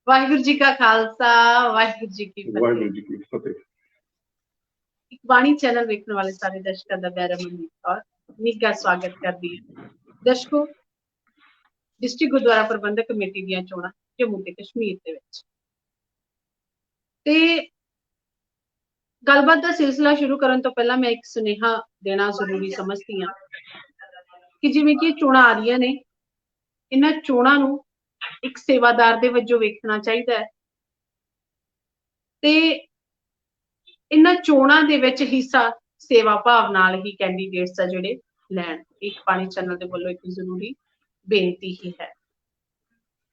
वाहिगुरु जी का खालसा वाहिगुरु जी की फतेह। एक बाणी चैनल देखने वाले सारे दर्शकों का प्यारा मनमीत और निੱਘਾ स्वागत करदी है। दर्शकों, डिस्ट्रिक्ट गुरुद्वारा प्रबंधक कमेटी ਦੀਆਂ ਚੋਣਾਂ ਜੰਮੂ ਤੇ ਕਸ਼ਮੀਰ ਦੇ ਵਿੱਚ ਤੇ ਗੱਲਬਾਤ ਦਾ ਸਿਲਸਿਲਾ ਸ਼ੁਰੂ ਕਰਨ ਤੋਂ ਪਹਿਲਾਂ ਮੈਂ ਇੱਕ ਸੁਨੇਹਾ ਦੇਣਾ ਜ਼ਰੂਰੀ ਸਮਝਦੀ ਹਾਂ ਕਿ ਜਿਵੇਂ ਕਿ ਚੋਣਾਂ ਆ ਰਹੀਆਂ ਨੇ, ਇਹਨਾਂ ਚੋਣਾਂ ਨੂੰ ਇੱਕ ਸੇਵਾਦਾਰ ਦੇ ਵਜੋਂ ਵੇਖਣਾ ਚਾਹੀਦਾ ਹੈ ਤੇ ਇਹਨਾਂ ਚੋਣਾਂ ਦੇ ਵਿੱਚ ਹਿੱਸਾ ਸੇਵਾ ਭਾਵ ਨਾਲ ਹੀ ਕੈਂਡੀਡੇਟਸ ਆ ਜਿਹੜੇ ਲੈਣ। ਇੱਕ ਬਾਣੀ ਚੈਨਲ ਦੇ ਵੱਲੋਂ ਇੱਕ ਜ਼ਰੂਰੀ ਬੇਨਤੀ ਹੀ ਹੈ,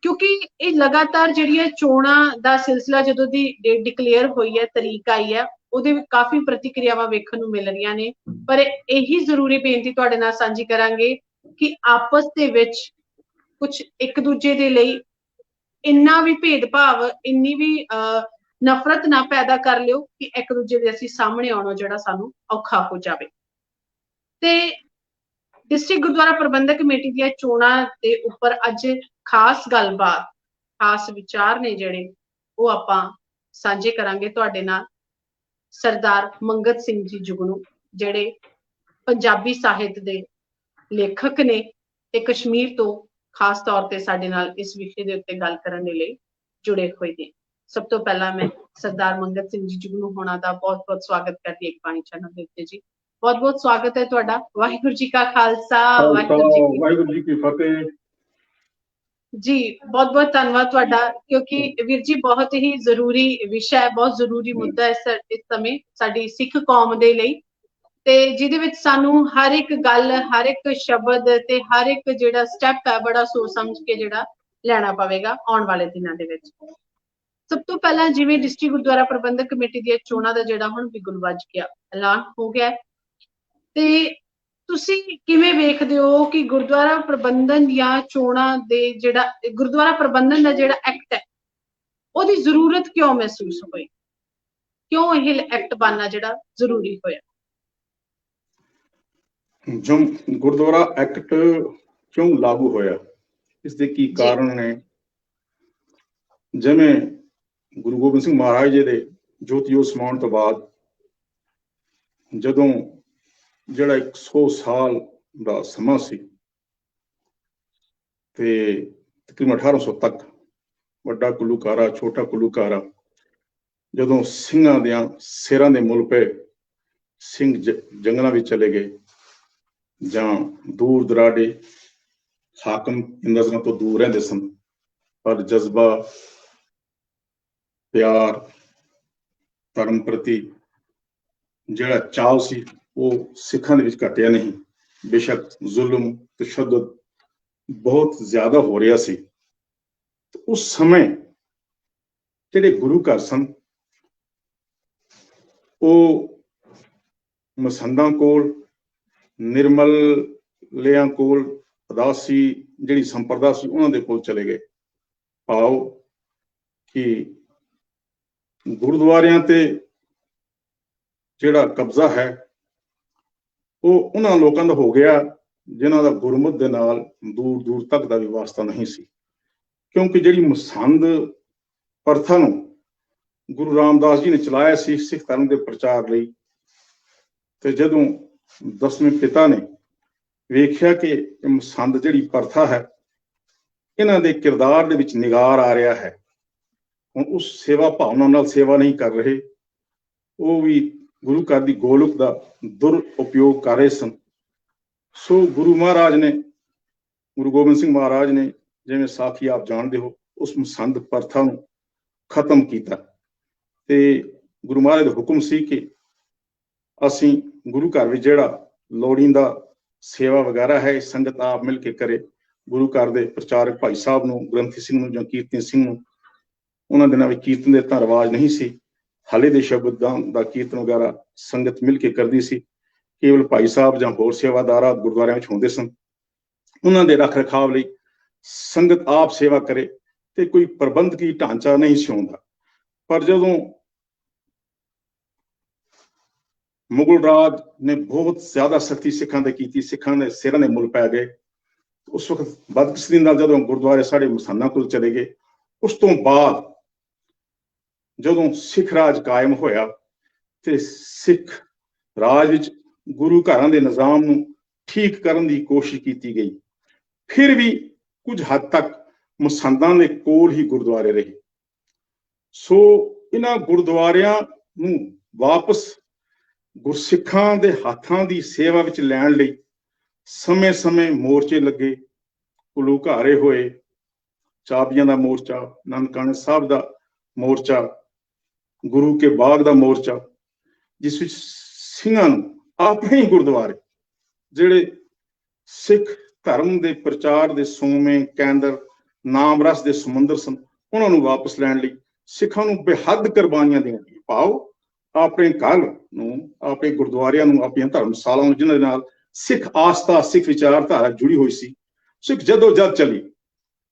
ਕਿਉਂਕਿ ਇਹ ਲਗਾਤਾਰ ਜਿਹੜੀਆਂ ਚੋਣਾਂ ਦਾ ਸਿਲਸਿਲਾ ਜਦੋਂ ਦੀ ਡੇਟ ਡਿਕਲੇਅਰ ਹੋਈ ਹੈ, ਤਰੀਕ ਆਈ ਹੈ, ਉਹਦੇ ਵਿੱਚ ਕਾਫੀ ਪ੍ਰਤੀਕਿਰਿਆਵਾਂ ਵੇਖਣ ਨੂੰ ਮਿਲ ਰਹੀਆਂ ਨੇ। ਪਰ ਇਹੀ ਜ਼ਰੂਰੀ ਬੇਨਤੀ ਤੁਹਾਡੇ ਨਾਲ ਸਾਂਝੀ ਕਰਾਂਗੇ ਕਿ ਆਪਸ ਦੇ ਵਿੱਚ ਕੁਝ ਇੱਕ ਦੂਜੇ ਦੇ ਲਈ ਇੰਨਾ ਵੀ ਭੇਦਭਾਵ, ਇੰਨੀ ਵੀ ਨਫ਼ਰਤ ਨਾ ਪੈਦਾ ਕਰ ਲਿਓ ਕਿ ਇੱਕ ਦੂਜੇ ਦੇ ਅਸੀਂ ਸਾਹਮਣੇ ਆਉਣਾ ਜਿਹੜਾ ਸਾਨੂੰ ਔਖਾ ਹੋ ਜਾਵੇ। ਤੇ ਡਿਸਟ੍ਰਿਕਟ ਗੁਰਦੁਆਰਾ ਪ੍ਰਬੰਧਕ ਕਮੇਟੀ ਦੀਆਂ ਚੋਣਾਂ ਦੇ ਉੱਪਰ ਅੱਜ ਖਾਸ ਗੱਲਬਾਤ, ਖਾਸ ਵਿਚਾਰ ਨੇ ਜਿਹੜੇ ਉਹ ਆਪਾਂ ਸਾਂਝੇ ਕਰਾਂਗੇ ਤੁਹਾਡੇ ਨਾਲ। ਸਰਦਾਰ ਮੰਗਤ ਸਿੰਘ ਜੀ ਜੁਗਨੂ, ਜਿਹੜੇ ਪੰਜਾਬੀ ਸਾਹਿਤ ਦੇ ਲੇਖਕ ਨੇ ਤੇ ਕਸ਼ਮੀਰ ਤੋਂ ਖਾਸ ਤੌਰ ਤੇ ਸਾਡੇ ਨਾਲ ਇਸ ਵਿਸ਼ੇ ਦੇ ਉੱਤੇ ਗੱਲ ਕਰਨ ਦੇ ਲਈ ਜੁੜੇ ਹੋਏ ਨੇ। ਸਭ ਤੋਂ ਪਹਿਲਾਂ ਮੈਂ ਸਰਦਾਰ ਮੰਗਤ ਸਿੰਘ ਜੀ ਜੁਗਨੂ ਹੋਣਾ ਦਾ ਬਹੁਤ-ਬਹੁਤ ਸਵਾਗਤ ਕਰਦੀ ਇੱਕ ਬਾਣੀ ਚੈਨਲ ਦੇ ਉੱਤੇ। ਜੀ ਬਹੁਤ-ਬਹੁਤ ਸਵਾਗਤ ਹੈ ਤੁਹਾਡਾ। ਵਾਹਿਗੁਰੂ ਜੀ ਕਾ ਖਾਲਸਾ ਵਾਹਿਗੁਰੂ ਜੀ ਕੀ ਫਤਿਹ। ਜੀ ਬਹੁਤ-ਬਹੁਤ ਧੰਨਵਾਦ ਤੁਹਾਡਾ, ਕਿਉਂਕਿ ਵੀਰ ਜੀ ਬਹੁਤ ਹੀ ਜ਼ਰੂਰੀ ਵਿਸ਼ਾ ਹੈ, ਬਹੁਤ ਜ਼ਰੂਰੀ ਮੁੱਦਾ ਹੈ ਇਸ ਸਮੇਂ ਸਾਡੀ ਸਿੱਖ ਕੌਮ ਦੇ ਲਈ, ਤੇ ਜਿਹਦੇ ਵਿੱਚ ਸਾਨੂੰ ਹਰ ਇੱਕ ਗੱਲ, ਹਰ ਇੱਕ ਸ਼ਬਦ ਤੇ ਹਰ ਇੱਕ ਜਿਹੜਾ ਸਟੈਪ ਹੈ ਬੜਾ ਸੋਚ ਸਮਝ ਕੇ ਜਿਹੜਾ ਲੈਣਾ ਪਵੇਗਾ ਆਉਣ ਵਾਲੇ ਦਿਨਾਂ ਦੇ ਵਿੱਚ। ਸਭ ਤੋਂ ਪਹਿਲਾਂ ਜਿਵੇਂ ਡਿਸਟ੍ਰਿਕਟ ਗੁਰਦੁਆਰਾ ਪ੍ਰਬੰਧਕ ਕਮੇਟੀ ਦੀਆਂ ਚੋਣਾਂ ਦਾ ਜਿਹੜਾ ਹੁਣ ਬਿਗੁਲ ਵੱਜ ਗਿਆ, ਐਲਾਨ ਹੋ ਗਿਆ, ਤੇ ਤੁਸੀਂ ਕਿਵੇਂ ਵੇਖਦੇ ਹੋ ਕਿ ਗੁਰਦੁਆਰਾ ਪ੍ਰਬੰਧਨ ਦੀਆਂ ਚੋਣਾਂ ਦੇ ਜਿਹੜਾ ਗੁਰਦੁਆਰਾ ਪ੍ਰਬੰਧਨ ਦਾ ਜਿਹੜਾ ਐਕਟ ਹੈ ਉਹਦੀ ਜ਼ਰੂਰਤ ਕਿਉਂ ਮਹਿਸੂਸ ਹੋਈ, ਕਿਉਂ ਇਹ ਐਕਟ ਬਣਨਾ ਜਿਹੜਾ ਜ਼ਰੂਰੀ ਹੋਇਆ? ਜੋ ਗੁਰਦੁਆਰਾ ਐਕਟ ਕਿਉਂ ਲਾਗੂ ਹੋਇਆ, ਇਸ ਦੇ ਕੀ ਕਾਰਨ ਨੇ? ਜਿਵੇਂ ਗੁਰੂ ਗੋਬਿੰਦ ਸਿੰਘ ਮਹਾਰਾਜ ਜੀ ਦੇ ਜੋਤੀ ਸਮਾਉਣ ਤੋਂ ਬਾਅਦ ਜਦੋਂ ਜਿਹੜਾ 100 ਸਾਲ ਦਾ ਸਮਾਂ ਸੀ ਤੇ ਤਕਰੀਬਨ 1800 ਤੱਕ ਵੱਡਾ ਕੁੱਲੂਕਾਰਾ, ਛੋਟਾ ਕੁੱਲੂਕਾਰਾ, ਜਦੋਂ ਸਿੰਘਾਂ ਦੀਆਂ ਸਿਰਾਂ ਦੇ ਮੁੱਲ ਪਏ, ਸਿੰਘ ਜੰਗਲਾਂ ਵਿੱਚ ਚਲੇ ਗਏ ਜਾਂ ਦੂਰ ਦਰਾਡੇ ਹਾਕਮ ਨਜ਼ਰਾਂ ਤੋਂ ਦੂਰ ਰਹਿੰਦੇ ਸਨ, ਪਰ ਜਜ਼ਬਾ, ਪਿਆਰ, ਧਰਮ ਪ੍ਰਤੀ ਜਿਹੜਾ ਚਾਅ ਸੀ ਉਹ ਸਿੱਖਾਂ ਦੇ ਵਿੱਚ ਘਟਿਆ ਨਹੀਂ। ਬੇਸ਼ੱਕ ਜ਼ੁਲਮ, ਤਸ਼ੱਦਦ ਬਹੁਤ ਜ਼ਿਆਦਾ ਹੋ ਰਿਹਾ ਸੀ। ਉਸ ਸਮੇਂ ਜਿਹੜੇ ਗੁਰੂ ਘਰ ਸਨ ਉਹ ਮਸੰਦਾਂ ਕੋਲ, ਨਿਰਮਲਿਆਂ ਕੋਲ, ਉਦਾਸੀ ਜਿਹੜੀ ਸੰਪਰਦਾ ਸੀ ਉਹਨਾਂ ਦੇ ਕੋਲ ਚਲੇ ਗਏ। ਭਾਵ ਕਿ ਗੁਰਦੁਆਰਿਆਂ ਤੇ ਜਿਹੜਾ ਕਬਜ਼ਾ ਹੈ ਉਹ ਉਹਨਾਂ ਲੋਕਾਂ ਦਾ ਹੋ ਗਿਆ ਜਿਨ੍ਹਾਂ ਦਾ ਗੁਰਮੁਖ ਦੇ ਨਾਲ ਦੂਰ ਦੂਰ ਤੱਕ ਦਾ ਵੀ ਵਾਸਤਾ ਨਹੀਂ ਸੀ। ਕਿਉਂਕਿ ਜਿਹੜੀ ਮਸੰਦ ਪ੍ਰਥਾ ਨੂੰ ਗੁਰੂ ਰਾਮਦਾਸ ਜੀ ਨੇ ਚਲਾਇਆ ਸੀ ਸਿੱਖ ਧਰਮ ਦੇ ਪ੍ਰਚਾਰ ਲਈ, ਤੇ ਜਦੋਂ 10ਵੇਂ ਪਿਤਾ ਨੇ ਵੇਖਿਆ ਕਿ ਮਸੰਦ ਜਿਹੜੀ ਪ੍ਰਥਾ ਹੈ ਇਹਨਾਂ ਦੇ ਕਿਰਦਾਰ ਦੇ ਵਿੱਚ ਨਿਗਾਰ ਆ ਰਿਹਾ ਹੈ, ਹੁਣ ਉਸ ਸੇਵਾ ਭਾਵਨਾ ਨਾਲ ਸੇਵਾ ਨਹੀਂ ਕਰ ਰਹੇ, ਉਹ ਵੀ ਗੁਰੂ ਘਰ ਦੀ ਗੋਲਕ ਦਾ ਦੁਰ ਉਪਯੋਗ ਕਰ ਰਹੇ ਸਨ। ਸੋ ਗੁਰੂ ਮਹਾਰਾਜ ਨੇ, ਗੁਰੂ ਗੋਬਿੰਦ ਸਿੰਘ ਮਹਾਰਾਜ ਨੇ, ਜਿਵੇਂ ਸਾਖੀ ਆਪ ਜਾਣਦੇ ਹੋ, ਉਸ ਮਸੰਦ ਪ੍ਰਥਾ ਨੂੰ ਖਤਮ ਕੀਤਾ ਤੇ ਗੁਰੂ ਮਹਾਰਾਜ ਦਾ ਹੁਕਮ ਸੀ ਕਿ ਅਸੀਂ ਗੁਰੂ ਘਰ ਵਿੱਚ ਜਿਹੜਾ ਲੋੜੀਂਦਾ ਸੇਵਾ ਵਗੈਰਾ ਹੈ ਸੰਗਤ ਆਪ ਮਿਲ ਕੇ ਕਰੇ। ਗੁਰੂ ਘਰ ਦੇ ਪ੍ਰਚਾਰਕ ਭਾਈ ਸਾਹਿਬ ਨੂੰ, ਗ੍ਰੰਥੀ ਸਿੰਘ ਨੂੰ ਜਾਂ ਕੀਰਤਨੀ ਸਿੰਘ ਨੂੰ, ਉਹਨਾਂ ਦਿਨਾਂ ਵਿੱਚ ਕੀਰਤਨ ਦੇ ਤਾਂ ਰਿਵਾਜ ਨਹੀਂ ਸੀ, ਹਾਲੇ ਦੇ ਸ਼ਬਦਾਂ ਦਾ ਕੀਰਤਨ ਵਗੈਰਾ ਸੰਗਤ ਮਿਲ ਕੇ ਕਰਦੀ ਸੀ। ਕੇਵਲ ਭਾਈ ਸਾਹਿਬ ਜਾਂ ਹੋਰ ਸੇਵਾਦਾਰ ਗੁਰਦੁਆਰਿਆਂ ਵਿੱਚ ਹੁੰਦੇ ਸਨ, ਉਹਨਾਂ ਦੇ ਰੱਖ ਰਖਾਵ ਲਈ ਸੰਗਤ ਆਪ ਸੇਵਾ ਕਰੇ ਤੇ ਕੋਈ ਪ੍ਰਬੰਧਕੀ ਢਾਂਚਾ ਨਹੀਂ ਸੀ ਹੁੰਦਾ। ਪਰ ਜਦੋਂ ਮੁਗਲ ਰਾਜ ਨੇ ਬਹੁਤ ਜ਼ਿਆਦਾ ਸਖਤੀ ਸਿੱਖਾਂ ਤੇ ਕੀਤੀ, ਸਿੱਖਾਂ ਦੇ ਸਿਰਾਂ ਦੇ ਮੁੱਲ ਪੈ ਗਏ, ਉਸ ਵਕਤ ਬਦਕਿਸਮਤੀ ਨਾਲ ਜਦੋਂ ਗੁਰਦੁਆਰੇ ਸਾਡੇ ਮਸਤਾਨਾਂ ਕੋਲ ਚਲੇ ਗਏ, ਉਸ ਤੋਂ ਬਾਅਦ ਜਦੋਂ ਸਿੱਖ ਰਾਜ ਕਾਇਮ ਹੋਇਆ ਤੇ ਸਿੱਖ ਰਾਜ ਵਿੱਚ ਗੁਰੂ ਘਰਾਂ ਦੇ ਨਿਜ਼ਾਮ ਨੂੰ ਠੀਕ ਕਰਨ ਦੀ ਕੋਸ਼ਿਸ਼ ਕੀਤੀ ਗਈ। ਫਿਰ ਵੀ ਕੁਝ ਹੱਦ ਤੱਕ ਮਸੰਦਾਂ ਦੇ ਕੋਲ ਹੀ ਗੁਰਦੁਆਰੇ ਰਹੇ। ਸੋ ਇਹਨਾਂ ਗੁਰਦੁਆਰਿਆਂ ਨੂੰ ਵਾਪਸ ਗੁਰਸਿੱਖਾਂ ਦੇ ਹੱਥਾਂ ਦੀ ਸੇਵਾ ਵਿੱਚ ਲੈਣ ਲਈ ਸਮੇਂ-ਸਮੇਂ ਮੋਰਚੇ ਲੱਗੇ, ਘੁਲੂਘਾਰੇ ਹੋਏ। ਚਾਬੀਆਂ ਦਾ ਮੋਰਚਾ, ਨਨਕਾਣੇ ਸਾਹਿਬ ਦਾ ਮੋਰਚਾ, ਗੁਰੂ ਕੇ ਬਾਗ ਦਾ ਮੋਰਚਾ, ਜਿਸ ਵਿੱਚ ਸਿੰਘਾਂ ਨੂੰ ਆਪਣੇ ਹੀ ਗੁਰਦੁਆਰੇ ਜਿਹੜੇ ਸਿੱਖ ਧਰਮ ਦੇ ਪ੍ਰਚਾਰ ਦੇ ਸੋਮੇ ਕੇਂਦਰ, ਨਾਮ ਰਸ ਦੇ ਸਮੁੰਦਰ ਸਨ, ਉਹਨਾਂ ਨੂੰ ਵਾਪਸ ਲੈਣ ਲਈ ਸਿੱਖਾਂ ਨੂੰ ਬੇਹੱਦ ਕੁਰਬਾਨੀਆਂ ਦੇਣੀਆਂ। ਭਾਵ ਆਪਣੇ ਘਰ ਨੂੰ, ਆਪਣੇ ਗੁਰਦੁਆਰਿਆਂ ਨੂੰ, ਆਪਣੀਆਂ ਧਰਮਸ਼ਾਲਾਵਾਂ ਨੂੰ, ਜਿਨ੍ਹਾਂ ਦੇ ਨਾਲ ਸਿੱਖ ਆਸਥਾ, ਸਿੱਖ ਵਿਚਾਰਧਾਰਾ ਜੁੜੀ ਹੋਈ ਸੀ, ਸਿੱਖ ਜਦੋਂ ਜਦ ਚਲੀ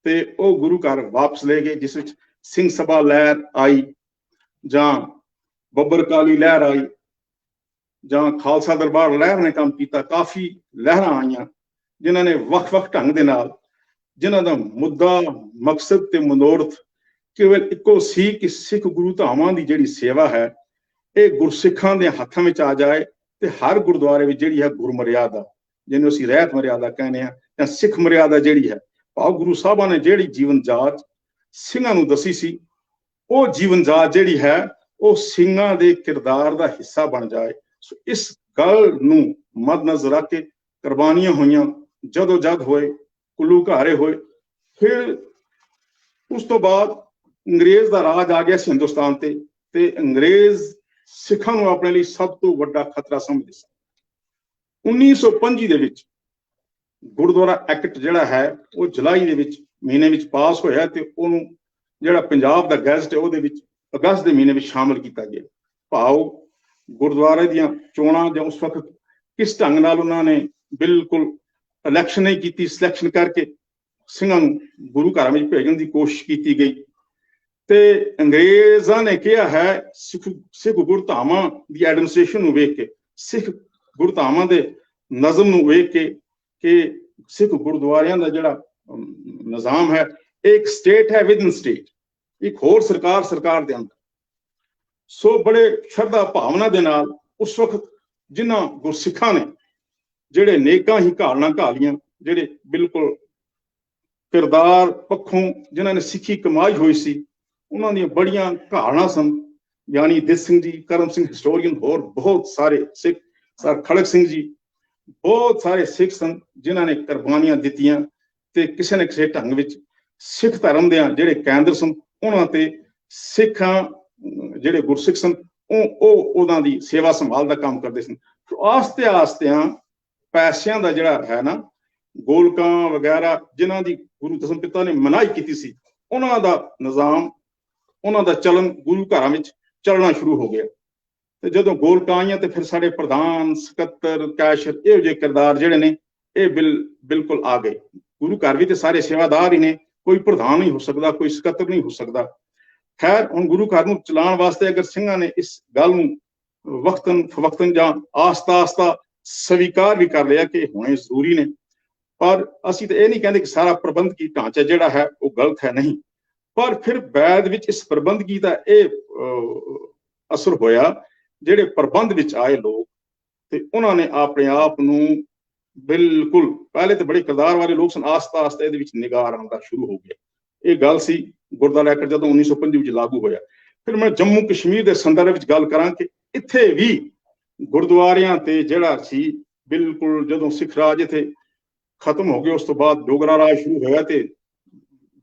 ਤੇ ਉਹ ਗੁਰੂ ਘਰ ਵਾਪਸ ਲੈ ਗਏ। ਜਿਸ ਵਿੱਚ ਸਿੰਘ ਸਭਾ ਲਹਿਰ ਆਈ, ਜਾਂ ਬੱਬਰ ਕਾਲੀ ਲਹਿਰ ਆਈ, ਜਾਂ ਖਾਲਸਾ ਦਰਬਾਰ ਲਹਿਰ ਨੇ ਕੰਮ ਕੀਤਾ। ਕਾਫੀ ਲਹਿਰਾਂ ਆਈਆਂ ਜਿਨ੍ਹਾਂ ਨੇ ਵੱਖ-ਵੱਖ ਢੰਗ ਦੇ ਨਾਲ, ਜਿਨ੍ਹਾਂ ਦਾ ਮੁੱਦਾ, ਮਕਸਦ ਤੇ ਮਨੋਰਥ ਕੇਵਲ ਇੱਕੋ ਸੀ ਕਿ ਸਿੱਖ ਗੁਰੂ ਧਾਮਾਂ ਦੀ ਜਿਹੜੀ ਸੇਵਾ ਹੈ ਇਹ ਗੁਰਸਿੱਖਾਂ ਦੇ ਹੱਥਾਂ ਵਿੱਚ ਆ ਜਾਏ ਤੇ ਹਰ ਗੁਰਦੁਆਰੇ ਵਿੱਚ ਜਿਹੜੀ ਹੈ ਗੁਰਮਰਿਆਦਾ, ਜਿਹਨੂੰ ਅਸੀਂ ਰਹਿਤ ਮਰਿਆਦਾ ਕਹਿੰਦੇ ਹਾਂ, ਜਾਂ ਸਿੱਖ ਮਰਿਆਦਾ ਜਿਹੜੀ ਹੈ, ਭਾਵ ਗੁਰੂ ਸਾਹਿਬਾਂ ਨੇ ਜਿਹੜੀ ਜੀਵਨ ਜਾਚ ਸਿੰਘਾਂ ਨੂੰ ਦੱਸੀ ਸੀ, ਉਹ ਜੀਵਨ ਜਾਚ ਜਿਹੜੀ ਹੈ ਉਹ ਸਿੰਘਾਂ ਦੇ ਕਿਰਦਾਰ ਦਾ ਹਿੱਸਾ ਬਣ ਜਾਏ। ਸੋ ਇਸ ਗੱਲ ਨੂੰ ਮੱਦਨਜ਼ਰ ਰੱਖ ਕੇ ਕੁਰਬਾਨੀਆਂ ਹੋਈਆਂ, ਜਦੋਂ ਜਦ ਹੋਏ, ਘੁਲੂਘਾਰੇ ਹੋਏ। ਫਿਰ ਉਸ ਤੋਂ ਬਾਅਦ ਅੰਗਰੇਜ਼ ਦਾ ਰਾਜ ਆ ਗਿਆ ਸੀ ਹਿੰਦੁਸਤਾਨ ਤੇ ਅੰਗਰੇਜ਼ ਸਿੱਖਾਂ ਨੂੰ ਆਪਣੇ ਲਈ ਸਭ ਤੋਂ ਵੱਡਾ ਖਤਰਾ ਸਮਝਦੇ ਸਨ। 1925 ਦੇ ਵਿੱਚ ਗੁਰਦੁਆਰਾ ਐਕਟ ਜਿਹੜਾ ਹੈ ਉਹ ਜੁਲਾਈ ਦੇ ਵਿੱਚ ਮਹੀਨੇ ਵਿੱਚ ਪਾਸ ਹੋਇਆ ਤੇ ਉਹਨੂੰ ਜਿਹੜਾ ਪੰਜਾਬ ਦਾ ਗੈਜ਼ਟ ਹੈ ਉਹਦੇ ਵਿੱਚ ਅਗਸਤ ਦੇ ਮਹੀਨੇ ਵਿੱਚ ਸ਼ਾਮਲ ਕੀਤਾ ਗਿਆ। ਭਾਵ ਗੁਰਦੁਆਰੇ ਦੀਆਂ ਚੋਣਾਂ ਜਾਂ ਉਸ ਵਕਤ ਕਿਸ ਢੰਗ ਨਾਲ ਉਹਨਾਂ ਨੇ ਬਿਲਕੁਲ ਇਲੈਕਸ਼ਨ ਨਹੀਂ ਕੀਤੀ, ਸਿਲੈਕਸ਼ਨ ਕਰਕੇ ਸਿੰਘਾਂ ਨੂੰ ਗੁਰੂ ਘਰਾਂ ਵਿੱਚ ਭੇਜਣ ਦੀ ਕੋਸ਼ਿਸ਼ ਕੀਤੀ ਗਈ। ਤੇ ਅੰਗਰੇਜ਼ਾਂ ਨੇ ਕਿਹਾ ਹੈ ਸਿੱਖ ਗੁਰਧਾਮਾਂ ਦੀ ਐਡਮਿਨਿਸਟ੍ਰੇਸ਼ਨ ਨੂੰ ਵੇਖ ਕੇ, ਸਿੱਖ ਗੁਰਧਾਮਾਂ ਦੇ ਨਜ਼ਮ ਨੂੰ ਵੇਖ ਕੇ, ਕਿ ਸਿੱਖ ਗੁਰਦੁਆਰਿਆਂ ਦਾ ਜਿਹੜਾ ਨਿਜ਼ਾਮ ਹੈ ਇੱਕ ਸਟੇਟ ਹੈ ਵਿਦਨ ਸਟੇਟ, ਇੱਕ ਹੋਰ ਸਰਕਾਰ ਦੇ ਅੰਦਰ। ਸੋ ਬੜੇ ਸ਼ਰਧਾ ਭਾਵਨਾ ਦੇ ਨਾਲ ਉਸ ਵਕਤ ਜਿਨ੍ਹਾਂ ਗੁਰਸਿੱਖਾਂ ਨੇ ਜਿਹੜੇ ਨੇਕਾਂ ਹੀ ਘਾਲਣਾ ਘਾਲੀਆਂ, ਜਿਹੜੇ ਬਿਲਕੁਲ ਕਿਰਦਾਰ ਪੱਖੋਂ ਜਿਨ੍ਹਾਂ ਨੇ ਸਿੱਖੀ ਕਮਾਈ ਹੋਈ ਸੀ, ਉਹਨਾਂ ਦੀਆਂ ਬੜੀਆਂ ਘਾਲਣਾ ਸਨ। ਯਾਨੀ ਦਿਤ ਸਿੰਘ ਜੀ, ਕਰਮ ਸਿੰਘ ਹਿਸਟੋਰੀਅਨ, ਹੋਰ ਬਹੁਤ ਸਾਰੇ ਸਿੱਖ, ਸਰ ਖੜਕ ਸਿੰਘ ਜੀ, ਬਹੁਤ ਸਾਰੇ ਸਿੱਖ ਸਨ ਜਿਨ੍ਹਾਂ ਨੇ ਕੁਰਬਾਨੀਆਂ ਦਿੱਤੀਆਂ ਤੇ ਕਿਸੇ ਨਾ ਕਿਸੇ ਢੰਗ ਵਿੱਚ ਸਿੱਖ ਧਰਮ ਦੇ ਜਿਹੜੇ ਕੇਂਦਰ ਸਨ ਉਹਨਾਂ ਤੇ ਸਿੱਖਾਂ ਜਿਹੜੇ ਗੁਰਸਿੱਖ ਸਨ ਉਹ ਉਹਨਾਂ ਦੀ ਸੇਵਾ ਸੰਭਾਲ ਦਾ ਕੰਮ ਕਰਦੇ ਸਨ। ਆਸਤੇ ਆਸਤਿਆਂ ਪੈਸਿਆਂ ਦਾ ਜਿਹੜਾ ਹੈ ਨਾ, ਗੋਲਕਾਂ ਵਗੈਰਾ ਜਿਨ੍ਹਾਂ ਦੀ ਗੁਰੂ ਦਸਮ ਪਿਤਾ ਨੇ ਮਨਾਹੀ ਕੀਤੀ ਸੀ, ਉਹਨਾਂ ਦਾ ਨਿਜ਼ਾਮ, ਉਹਨਾਂ ਦਾ ਚਲਨ ਗੁਰੂ ਘਰਾਂ ਵਿੱਚ ਚੱਲਣਾ ਸ਼ੁਰੂ ਹੋ ਗਿਆ। ਤੇ ਜਦੋਂ ਗੋਲਕਾਂ ਆਈਆਂ ਤੇ ਫਿਰ ਸਾਡੇ ਪ੍ਰਧਾਨ, ਸਕੱਤਰ, ਕੈਸ਼ਰ, ਇਹੋ ਜਿਹੇ ਕਿਰਦਾਰ ਜਿਹੜੇ ਨੇ ਇਹ ਬਿਲਕੁਲ ਆ ਗਏ। ਗੁਰੂ ਘਰ ਵੀ ਤੇ ਸਾਰੇ ਸੇਵਾਦਾਰ ਹੀ ਨੇ, ਕੋਈ ਪ੍ਰਧਾਨ ਨਹੀਂ ਹੋ ਸਕਦਾ, ਕੋਈ ਸਕੱਤਰ ਨਹੀਂ ਹੋ ਸਕਦਾ। ਖੈਰ, ਹੁਣ ਗੁਰੂ ਘਰ ਨੂੰ ਚਲਾਉਣ ਵਾਸਤੇ ਅਗਰ ਸਿੰਘਾਂ ਨੇ ਇਸ ਗੱਲ ਨੂੰ ਵਕਤਨ ਜਾਂ ਆਸਤਾ ਸਵੀਕਾਰ ਵੀ ਕਰ ਲਿਆ ਕਿ ਹੋਣੇ ਜ਼ਰੂਰੀ ਨੇ, ਪਰ ਅਸੀਂ ਤਾਂ ਇਹ ਨਹੀਂ ਕਹਿੰਦੇ ਕਿ ਸਾਰਾ ਪ੍ਰਬੰਧਕੀ ਢਾਂਚਾ ਜਿਹੜਾ ਹੈ ਉਹ ਗਲਤ ਹੈ, ਨਹੀਂ। ਪਰ ਫਿਰ ਬਾਅਦ ਵਿੱਚ ਇਸ ਪ੍ਰਬੰਧਕੀ ਦਾ ਇਹ ਅਸਰ ਹੋਇਆ, ਜਿਹੜੇ ਪ੍ਰਬੰਧ ਵਿੱਚ ਆਏ ਲੋਕ ਤੇ ਉਹਨਾਂ ਨੇ ਆਪਣੇ ਆਪ ਨੂੰ ਬਿਲਕੁਲ, ਪਹਿਲੇ ਤਾਂ ਬੜੇ ਕਿਰਦਾਰ ਵਾਲੇ ਲੋਕ ਸਨ, ਆਸਤਾ ਇਹਦੇ ਵਿੱਚ ਨਿਗਾਰ ਆਉਣਾ ਸ਼ੁਰੂ ਹੋ ਗਿਆ। ਇਹ ਗੱਲ ਸੀ ਗੁਰਦੁਆਰਾ ਐਕਟ ਜਦੋਂ 1925 ਵਿੱਚ ਲਾਗੂ ਹੋਇਆ। ਫਿਰ ਮੈਂ ਜੰਮੂ ਕਸ਼ਮੀਰ ਦੇ ਸੰਦਰਭ ਵਿੱਚ ਗੱਲ ਕਰਾਂ ਕਿ ਇੱਥੇ ਵੀ ਗੁਰਦੁਆਰਿਆਂ ਤੇ ਜਿਹੜਾ ਸੀ ਬਿਲਕੁਲ, ਜਦੋਂ ਸਿੱਖ ਰਾਜ ਇੱਥੇ ਖਤਮ ਹੋ ਗਏ ਉਸ ਤੋਂ ਬਾਅਦ ਡੋਗਰਾ ਰਾਜ ਸ਼ੁਰੂ ਹੋਇਆ ਤੇ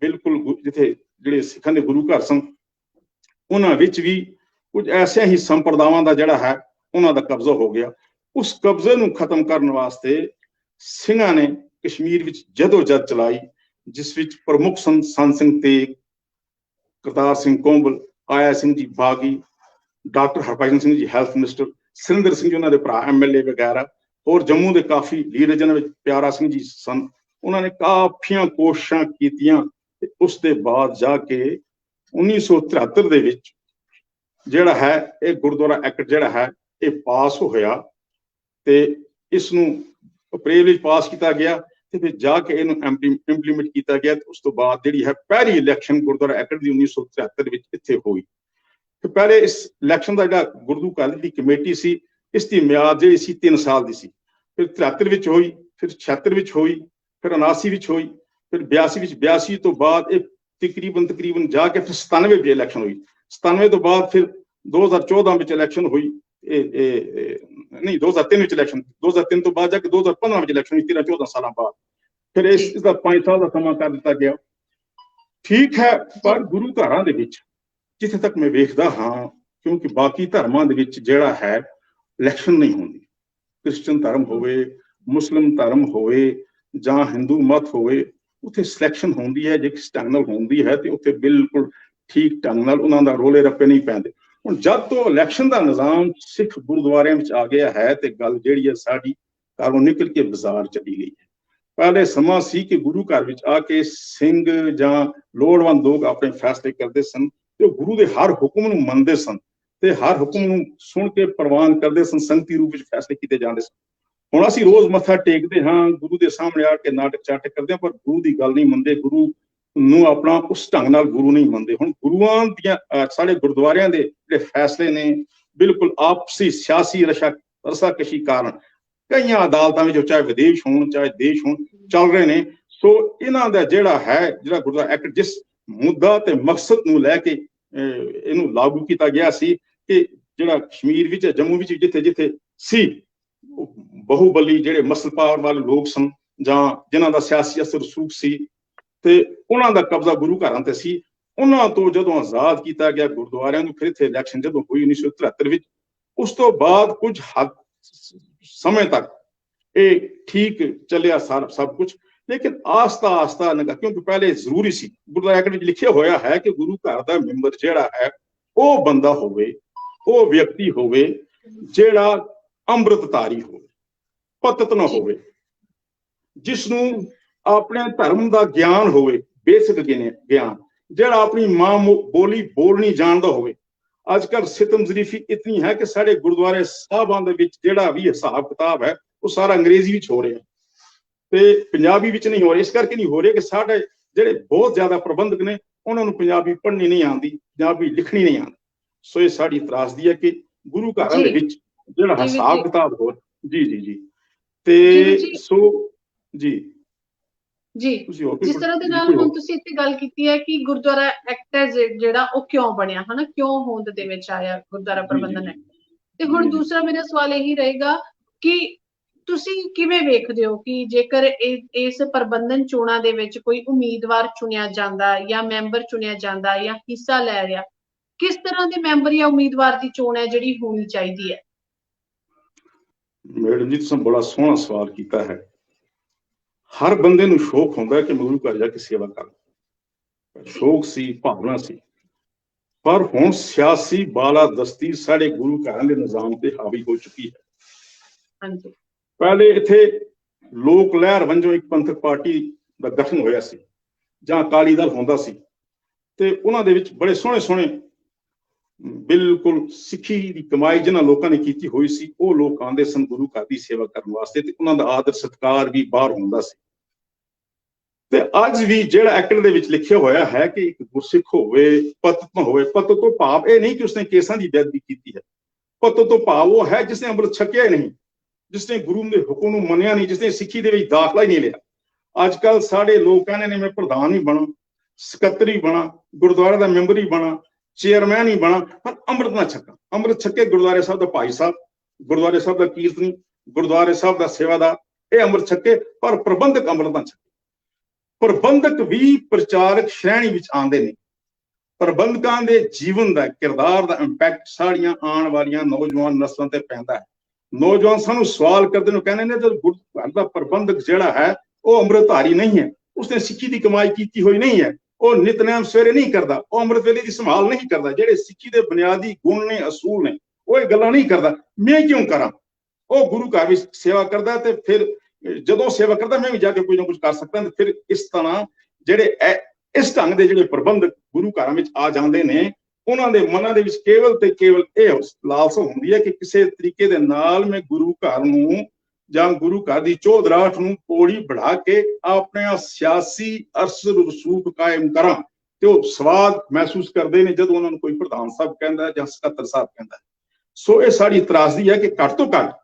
ਬਿਲਕੁਲ ਜਿੱਥੇ ਜਿਹੜੇ ਸਿੱਖਾਂ ਦੇ ਗੁਰੂ ਘਰ ਸਨ ਉਹਨਾਂ ਵਿੱਚ ਵੀ ਕੁਝ ਐਸੇ ਹੀ ਸੰਪਰਦਾਵਾਂ ਦਾ ਜਿਹੜਾ ਹੈ ਉਹਨਾਂ ਦਾ ਕਬਜ਼ਾ ਹੋ ਗਿਆ। ਉਸ ਕਬਜ਼ੇ ਨੂੰ ਖਤਮ ਕਰਨ ਵਾਸਤੇ ਸਿੰਘਾਂ ਨੇ ਕਸ਼ਮੀਰ ਵਿੱਚ ਜਦੋਜਹਿਦ ਚਲਾਈ, ਜਿਸ ਵਿੱਚ ਪ੍ਰਮੁੱਖ ਸਨ ਸੰਤ ਸਿੰਘ ਤੇਗ, ਕਰਤਾਰ ਸਿੰਘ ਕੋਂਬਲ, ਆਇਆ ਸਿੰਘ ਜੀ ਬਾਗੀ, doctor Harbhajan Singh ji health minister, Surinder Singh ji ਉਹਨਾਂ ਦੇ ਭਰਾ MLA ਵਗੈਰਾ, ਹੋਰ ਜੰਮੂ ਦੇ ਕਾਫੀ ਲੀਡਰ ਜਿਹਨਾਂ ਵਿੱਚ ਪਿਆਰਾ ਸਿੰਘ ਜੀ ਸਨ। ਉਹਨਾਂ ਨੇ ਕਾਫੀਆਂ ਕੋਸ਼ਿਸ਼ਾਂ ਕੀਤੀਆਂ ਤੇ ਉਸ ਦੇ ਬਾਅਦ ਜਾ ਕੇ 1973 ਦੇ ਵਿੱਚ ਜਿਹੜਾ ਹੈ ਇਹ ਗੁਰਦੁਆਰਾ ਐਕਟ ਜਿਹੜਾ ਹੈ ਇਹ ਪਾਸ ਹੋਇਆ ਤੇ ਇਸ ਨੂੰ ਅਪ੍ਰੈਲ ਵਿੱਚ ਪਾਸ ਕੀਤਾ ਗਿਆ ਤੇ ਫਿਰ ਜਾ ਕੇ ਇਹਨੂੰ ਇੰਪਲੀਮੈਂਟ ਕੀਤਾ ਗਿਆ। ਤੇ ਉਸ ਤੋਂ ਬਾਅਦ ਜਿਹੜੀ ਹੈ ਪਹਿਲੀ ਇਲੈਕਸ਼ਨ ਗੁਰਦੁਆਰਾ ਐਕਟ ਦੀ 1973 ਵਿੱਚ ਇੱਥੇ ਹੋਈ। ਤੇ ਪਹਿਲੇ ਇਸ ਇਲੈਕਸ਼ਨ ਦਾ ਜਿਹੜਾ ਗੁਰੂ ਘਰ ਦੀ ਕਮੇਟੀ ਸੀ, ਇਸ ਦੀ ਮਿਆਦ ਜਿਹੜੀ ਸੀ 3 ਸਾਲ ਦੀ ਸੀ। ਫਿਰ 73 ਵਿੱਚ ਹੋਈ, ਫਿਰ 76 ਵਿੱਚ ਹੋਈ, ਫਿਰ 79 ਵਿੱਚ ਹੋਈ, ਫਿਰ 82 ਵਿੱਚ। 82 ਤੋਂ ਬਾਅਦ ਇਹ ਤਕਰੀਬਨ ਜਾ ਕੇ ਫਿਰ 97 ਵਿੱਚ ਇਲੈਕਸ਼ਨ ਹੋਈ। 97 ਤੋਂ ਬਾਅਦ ਫਿਰ 2014 ਵਿੱਚ ਇਲੈਕਸ਼ਨ ਹੋਈ। ਨਹੀਂ 2003 ਵਿੱਚ ਇਲੈਕਸ਼ਨ, 2003 ਤੋਂ ਬਾਅਦ ਜਾ ਕੇ 2015 ਵਿੱਚ ਇਲੈਕਸ਼ਨ ਹੋਈ, 13-14 ਸਾਲਾਂ ਬਾਅਦ। ਫਿਰ ਇਸ ਦਾ 5 ਸਾਲ ਦਾ ਸਮਾਂ ਕਰ ਦਿੱਤਾ ਗਿਆ। ਠੀਕ ਹੈ, ਪਰ ਗੁਰੂ ਘਰਾਂ ਦੇ ਵਿੱਚ ਜਿੱਥੇ ਤੱਕ ਮੈਂ ਵੇਖਦਾ ਹਾਂ, ਕਿਉਂਕਿ ਬਾਕੀ ਧਰਮਾਂ ਦੇ ਵਿੱਚ ਜਿਹੜਾ ਹੈ ਇਲੈਕਸ਼ਨ ਨਹੀਂ ਹੁੰਦੀ। ਕ੍ਰਿਸਚਨ ਧਰਮ ਹੋਵੇ, ਮੁਸਲਿਮ ਧਰਮ ਹੋਵੇ ਜਾਂ ਹਿੰਦੂ ਮਤ ਹੋਵੇ, ਉੱਥੇ ਸਿਲੈਕਸ਼ਨ ਹੁੰਦੀ ਹੈ। ਜੇ ਕਿਸ ਢੰਗ ਨਾਲ ਹੁੰਦੀ ਹੈ ਤੇ ਉੱਥੇ ਬਿਲਕੁਲ ਠੀਕ ਢੰਗ ਨਾਲ ਉਹਨਾਂ ਦਾ ਰੋਲੇ ਰੱਪੇ ਨਹੀਂ ਪੈਂਦੇ। ਹੁਣ ਜਦ ਤੋਂ ਇਲੈਕਸ਼ਨ ਦਾ ਨਿਜ਼ਾਮ ਸਿੱਖ ਗੁਰਦੁਆਰਿਆਂ ਵਿੱਚ ਆ ਗਿਆ ਹੈ ਤੇ ਗੱਲ ਜਿਹੜੀ ਹੈ ਸਾਡੀ ਘਰੋਂ ਨਿਕਲ ਕੇ ਬਾਜ਼ਾਰ ਚਲੀ ਗਈ ਹੈ। ਪਹਿਲੇ ਸਮਾਂ ਸੀ ਕਿ ਗੁਰੂ ਘਰ ਵਿੱਚ ਆ ਕੇ ਸਿੰਘ ਜਾਂ ਲੋੜਵੰਦ ਲੋਕ ਆਪਣੇ ਫੈਸਲੇ ਕਰਦੇ ਸਨ ਤੇ ਉਹ ਗੁਰੂ ਦੇ ਹਰ ਹੁਕਮ ਨੂੰ ਮੰਨਦੇ ਸਨ ਤੇ ਹਰ ਹੁਕਮ ਨੂੰ ਸੁਣ ਕੇ ਪ੍ਰਵਾਨ ਕਰਦੇ ਸਨ। ਸੰਗਤੀ ਰੂਪ ਵਿੱਚ ਫੈਸਲੇ ਕੀਤੇ ਜਾਂਦੇ ਸਨ। ਹੁਣ ਅਸੀਂ ਰੋਜ਼ ਮੱਥਾ ਟੇਕਦੇ ਹਾਂ, ਗੁਰੂ ਦੇ ਸਾਹਮਣੇ ਆ ਕੇ ਨਾਟਕ ਚਾਟਕ ਕਰਦੇ ਹਾਂ, ਪਰ ਗੁਰੂ ਦੀ ਗੱਲ ਨਹੀਂ ਮੰਨਦੇ, ਗੁਰੂ ਨੂੰ ਆਪਣਾ ਉਸ ਢੰਗ ਨਾਲ ਗੁਰੂ ਨਹੀਂ ਮੰਨਦੇ। ਹੁਣ ਗੁਰੂਆਂ ਦੀਆਂ ਸਾਡੇ ਗੁਰਦੁਆਰਿਆਂ ਦੇ ਜਿਹੜੇ ਫੈਸਲੇ ਨੇ ਬਿਲਕੁਲ ਆਪਸੀ ਸਿਆਸੀ ਰਸਾਕਸ਼ੀ ਕਾਰਨ ਕਈਆਂ ਅਦਾਲਤਾਂ ਵਿੱਚ, ਚਾਹੇ ਵਿਦੇਸ਼ ਹੋਣ ਚਾਹੇ ਦੇਸ਼ ਹੋਣ, ਚੱਲ ਰਹੇ ਨੇ। ਸੋ ਇਹਨਾਂ ਦਾ ਜਿਹੜਾ ਗੁਰਦੁਆਰਾ ਐਕਟ ਜਿਸ ਮੁੱਦਾ ਤੇ ਮਕਸਦ ਨੂੰ ਲੈ ਕੇ ਇਹਨੂੰ ਲਾਗੂ ਕੀਤਾ ਗਿਆ ਸੀ ਕਿ ਜਿਹੜਾ ਕਸ਼ਮੀਰ ਵਿੱਚ, ਜੰਮੂ ਵਿੱਚ ਜਿੱਥੇ ਜਿੱਥੇ ਸੀ ਬਹੁਬਲੀ ਜਿਹੜੇ ਮਸਲ ਪਾਵਰ ਵਾਲੇ ਲੋਕ ਸਨ ਜਾਂ ਜਿਨ੍ਹਾਂ ਦਾ ਸਿਆਸੀ ਅਸਰ ਰਸੂਖ ਸੀ ਤੇ ਉਹਨਾਂ ਦਾ ਕਬਜ਼ਾ ਗੁਰੂ ਘਰਾਂ ਤੇ ਸੀ, ਉਹਨਾਂ ਤੋਂ ਜਦੋਂ ਆਜ਼ਾਦ ਕੀਤਾ ਗਿਆ ਗੁਰਦੁਆਰਿਆਂ ਨੂੰ, ਫਿਰ ਇੱਥੇ ਇਲੈਕਸ਼ਨ ਜਦੋਂ ਹੋਈ 1973 ਵਿੱਚ, ਉਸ ਤੋਂ ਬਾਅਦ ਕੁਝ ਹੱਦ ਸਮੇਂ ਤੱਕ ਇਹ ਠੀਕ ਚੱਲਿਆ ਸਭ ਕੁਝ। ਲੇਕਿਨ ਆਸਤਾ ਨਗਾ, ਕਿਉਂਕਿ ਪਹਿਲੇ ਜ਼ਰੂਰੀ ਸੀ, ਗੁਰਦੁਆਰਾ ਐਕਟ ਵਿੱਚ ਲਿਖਿਆ ਹੋਇਆ ਹੈ ਕਿ ਗੁਰੂ ਘਰ ਦਾ ਮੈਂਬਰ ਜਿਹੜਾ ਹੈ ਉਹ ਬੰਦਾ ਹੋਵੇ, ਉਹ ਵਿਅਕਤੀ ਹੋਵੇ ਜਿਹੜਾ ਅੰਮ੍ਰਿਤਧਾਰੀ ਹੋਵੇ, ਪਤਿਤ ਨਾ ਹੋਵੇ, ਜਿਸ ਨੂੰ ਆਪਣੇ ਧਰਮ ਦਾ ਗਿਆਨ ਹੋਵੇ, ਬੇਸਿਕ ਗਿਆਨ, ਜਿਹੜਾ ਆਪਣੀ ਮਾਂ ਬੋਲੀ ਬੋਲਣੀ ਜਾਣਦਾ ਹੋਵੇ। ਅੱਜ ਕੱਲ੍ਹ ਸਿਤਮ ਜ਼ਰੀਫੀ ਇਤਨੀ ਹੈ ਕਿ ਸਾਡੇ ਗੁਰਦੁਆਰੇ ਸਾਹਿਬਾਂ ਦੇ ਵਿੱਚ ਜਿਹੜਾ ਵੀ ਹਿਸਾਬ ਕਿਤਾਬ ਹੈ ਉਹ ਸਾਰਾ ਅੰਗਰੇਜ਼ੀ ਵਿੱਚ ਹੋ ਰਿਹਾ ਤੇ ਪੰਜਾਬੀ ਵਿੱਚ ਨਹੀਂ ਹੋ ਰਿਹਾ। ਇਸ ਕਰਕੇ ਨਹੀਂ ਹੋ ਰਿਹਾ ਕਿ ਸਾਡੇ ਜਿਹੜੇ ਬਹੁਤ ਜ਼ਿਆਦਾ ਪ੍ਰਬੰਧਕ ਨੇ ਉਹਨਾਂ ਨੂੰ ਪੰਜਾਬੀ ਪੜ੍ਹਨੀ ਨਹੀਂ ਆਉਂਦੀ, ਪੰਜਾਬੀ ਲਿਖਣੀ ਨਹੀਂ ਆਉਂਦੀ। ਸੋ ਇਹ ਸਾਡੀ ਤਰਾਸਦੀ ਹੈ ਕਿ ਗੁਰੂ ਘਰਾਂ ਦੇ ਵਿੱਚ ਜਿਹੜਾ ਹਿਸਾਬ ਕਿਤਾਬ ਹੋ ਜੀ ਤੇ ਸੋ ਜੀ ਜਿਸ ਤਰ੍ਹਾਂ ਦੇ ਨਾਲ ਹੁਣ ਤੁਸੀਂ ਇੱਥੇ ਗੱਲ ਕੀਤੀ ਹੈ ਕਿ ਗੁਰਦੁਆਰਾ ਐਕਟ ਜਿਹੜਾ ਉਹ ਕਿਉਂ ਬਣਿਆ, ਹਨਾ, ਕਿਉਂ ਹੋਂਦ ਦੇ ਵਿੱਚ ਆਇਆ ਗੁਰਦੁਆਰਾ ਪ੍ਰਬੰਧਨ ਐਕਟ। ਤੇ ਹੁਣ ਦੂਸਰਾ ਮੇਰਾ ਸਵਾਲ ਇਹੀ ਰਹੇਗਾ ਕਿ ਤੁਸੀਂ ਕਿਵੇਂ ਵੇਖਦੇ ਹੋ ਕਿ ਜੇਕਰ ਇਸ ਪ੍ਰਬੰਧਨ ਚੋਣਾਂ ਦੇ ਵਿੱਚ ਕੋਈ ਉਮੀਦਵਾਰ ਚੁਣਿਆ ਜਾਂਦਾ ਜਾਂ ਮੈਂਬਰ ਚੁਣਿਆ ਜਾਂਦਾ ਜਾਂ ਹਿੱਸਾ ਲੈ ਰਿਹਾ, ਕਿਸ ਤਰ੍ਹਾਂ ਦੇ ਮੈਂਬਰ ਜਾਂ ਉਮੀਦਵਾਰ ਦੀ ਚੋਣ ਹੈ ਜਿਹੜੀ ਹੋਣੀ ਚਾਹੀਦੀ ਹੈ? ਮੈਡਮ ਜੀ, ਤੁਸੀਂ ਬੜਾ ਸੋਹਣਾ ਸਵਾਲ ਕੀਤਾ ਹੈ। ਹਰ ਬੰਦੇ ਨੂੰ ਸ਼ੌਕ ਹੁੰਦਾ ਕਿ ਮੈਂ ਗੁਰੂ ਘਰ ਜਾ ਕੇ ਸੇਵਾ ਕਰਾਂ, ਸ਼ੌਕ ਸੀ, ਭਾਵਨਾ ਸੀ। ਪਰ ਹੁਣ ਸਿਆਸੀ ਬਾਲਾਦਸਤੀ ਸਾਡੇ ਗੁਰੂ ਘਰਾਂ ਦੇ ਨਿਜ਼ਾਮ ਤੇ ਹਾਵੀ ਹੋ ਚੁੱਕੀ ਹੈ। ਹਾਂਜੀ, ਪਹਿਲੇ ਇੱਥੇ ਲੋਕ ਲਹਿਰ ਵੰਜੋਂ ਇੱਕ ਪੰਥਕ ਪਾਰਟੀ ਦਾ ਗਠਨ ਹੋਇਆ ਸੀ ਜਾਂ ਅਕਾਲੀ ਦਲ ਹੁੰਦਾ ਸੀ ਤੇ ਉਹਨਾਂ ਦੇ ਵਿੱਚ ਬੜੇ ਸੋਹਣੇ ਸੋਹਣੇ ਬਿਲਕੁਲ ਸਿੱਖੀ ਦੀ ਕਮਾਈ ਜਿਹਨਾਂ ਲੋਕਾਂ ਨੇ ਕੀਤੀ ਹੋਈ ਸੀ, ਉਹ ਲੋਕ ਆਉਂਦੇ ਸਨ ਗੁਰੂ ਘਰ ਦੀ ਸੇਵਾ ਕਰਨ ਵਾਸਤੇ ਤੇ ਉਹਨਾਂ ਦਾ ਆਦਰ ਸਤਿਕਾਰ ਵੀ ਬਾਹਰ ਹੁੰਦਾ ਸੀ। ਤੇ ਅੱਜ ਵੀ ਜਿਹੜਾ ਐਕਟ ਦੇ ਵਿੱਚ ਲਿਖਿਆ ਹੋਇਆ ਹੈ ਕਿ ਇੱਕ ਗੁਰਸਿੱਖ ਹੋਵੇ, ਪਤਿਤ ਨਾ ਹੋਵੇ। ਪਤਿਤ ਤੋਂ ਭਾਵ ਇਹ ਨਹੀਂ ਕਿ ਉਸਨੇ ਕੇਸਾਂ ਦੀ ਬੇਅਦਬੀ ਕੀਤੀ ਹੈ। ਪਤਿਤ ਤੋਂ ਭਾਵ ਉਹ ਹੈ ਜਿਸਨੇ ਅੰਮ੍ਰਿਤ ਛਕਿਆ ਹੀ ਨਹੀਂ, ਜਿਸਨੇ ਗੁਰੂ ਦੇ ਹੁਕਮ ਨੂੰ ਮੰਨਿਆ ਨਹੀਂ, ਜਿਸਨੇ ਸਿੱਖੀ ਦੇ ਵਿੱਚ ਦਾਖਲਾ ਹੀ ਨਹੀਂ ਲਿਆ। ਅੱਜ ਕੱਲ੍ਹ ਸਾਡੇ ਲੋਕ ਕਹਿੰਦੇ ਨੇ ਮੈਂ ਪ੍ਰਧਾਨ ਹੀ ਬਣਾ, ਸਕੱਤਰੀ ਬਣਾ, ਗੁਰਦੁਆਰੇ ਦਾ ਮੈਂਬਰ ਹੀ ਬਣਾ, ਚੇਅਰਮੈਨ ਹੀ ਬਣਾ, ਪਰ ਅੰਮ੍ਰਿਤ ਨਾ ਛਕਾਂ। ਅੰਮ੍ਰਿਤ ਛਕੇ ਗੁਰਦੁਆਰੇ ਸਾਹਿਬ ਦਾ ਭਾਈ ਸਾਹਿਬ, ਗੁਰਦੁਆਰੇ ਸਾਹਿਬ ਦਾ ਕੀਰਤਨੀ, ਗੁਰਦੁਆਰੇ ਸਾਹਿਬ ਦਾ ਸੇਵਾਦਾਰ, ਇਹ ਅੰਮ੍ਰਿਤ ਛਕੇ, ਪਰ ਪ੍ਰਬੰਧਕ ਅੰਮ੍ਰਿਤ ਨਾ ਛਕੇ। ਪ੍ਰਬੰਧਕ ਵੀ ਪ੍ਰਚਾਰਕ ਸ਼੍ਰੇਣੀ ਵਿੱਚ ਆਉਂਦੇ ਨੇ। ਪ੍ਰਬੰਧਕਾਂ ਦੇ ਜੀਵਨ ਦਾ, ਕਿਰਦਾਰ ਦਾ ਇੰਪੈਕਟ ਸਾਡੀਆਂ ਆਉਣ ਵਾਲੀਆਂ ਨੌਜਵਾਨ ਨਸਲਾਂ ਤੇ ਪੈਂਦਾ ਹੈ। ਨੌਜਵਾਨ ਸਾਨੂੰ ਸਵਾਲ ਕਰਦੇ ਨੇ, ਕਹਿੰਦੇ ਨੇ ਜਦ ਗੁਰੂ ਘਰ ਦਾ ਪ੍ਰਬੰਧਕ ਜਿਹੜਾ ਹੈ ਉਹ ਅੰਮ੍ਰਿਤਧਾਰੀ ਨਹੀਂ ਹੈ, ਉਸਨੇ ਸਿੱਖੀ ਦੀ ਕਮਾਈ ਕੀਤੀ ਹੋਈ ਨਹੀਂ ਹੈ, ਉਹ ਨਿਤਨੇਮ ਸਵੇਰੇ ਨਹੀਂ ਕਰਦਾ, ਉਹ ਅੰਮ੍ਰਿਤ ਵੇਲੇ ਦੀ ਸੰਭਾਲ ਨਹੀਂ ਕਰਦਾ, ਜਿਹੜੇ ਸਿੱਖੀ ਦੇ ਬੁਨਿਆਦੀ ਗੁਣ ਨੇ, ਅਸੂਲ ਨੇ, ਉਹ ਇਹ ਗੱਲਾਂ ਨਹੀਂ ਕਰਦਾ, ਮੈਂ ਕਿਉਂ ਕਰਾਂ? ਉਹ ਗੁਰੂ ਘਰ ਵਿੱਚ ਸੇਵਾ ਕਰਦਾ ਤੇ ਫਿਰ ਜਦੋਂ ਸੇਵਾ ਕਰਦਾ ਮੈਂ ਵੀ ਜਾ ਕੇ ਕੁਝ ਨਾ ਕੁਝ ਕਰ ਸਕਦਾ। ਤੇ ਫਿਰ ਇਸ ਤਰ੍ਹਾਂ ਜਿਹੜੇ ਇਸ ਢੰਗ ਦੇ ਜਿਹੜੇ ਪ੍ਰਬੰਧਕ ਗੁਰੂ ਘਰਾਂ ਵਿੱਚ ਆ ਜਾਂਦੇ ਨੇ, ਉਹਨਾਂ ਦੇ ਮਨਾਂ ਦੇ ਵਿੱਚ ਕੇਵਲ ਤੇ ਕੇਵਲ ਇਹ ਲਾਲਸਾ ਹੁੰਦੀ ਹੈ ਕਿ ਕਿਸੇ ਤਰੀਕੇ ਦੇ ਨਾਲ ਮੈਂ ਗੁਰੂ ਘਰ ਨੂੰ ਜਾਂ ਗੁਰੂ ਘਰ ਦੀ ਚੌਧਰਾਹਟ ਨੂੰ ਪੌੜੀ बढ़ा ਕੇ ਆਪਣਾ ਸਿਆਸੀ ਅਸਰ ਰਸੂਖ ਕਾਇਮ ਕਰਾਂ ਤੇ ਉਹ ਸਵਾਦ ਮਹਿਸੂਸ ਕਰਦੇ ਨੇ ਜਦੋਂ ਉਹਨਾਂ ਨੂੰ ਕੋਈ ਪ੍ਰਧਾਨ ਸਾਹਿਬ ਕਹਿੰਦਾ ਜਾਂ ਸਕੱਤਰ ਸਾਹਿਬ ਕਹਿੰਦਾ। ਸੋ ਇਹ ਸਾਡੀ ਤਰਾਸਦੀ ਹੈ ਕਿ ਘੱਟ ਤੋਂ ਘੱਟ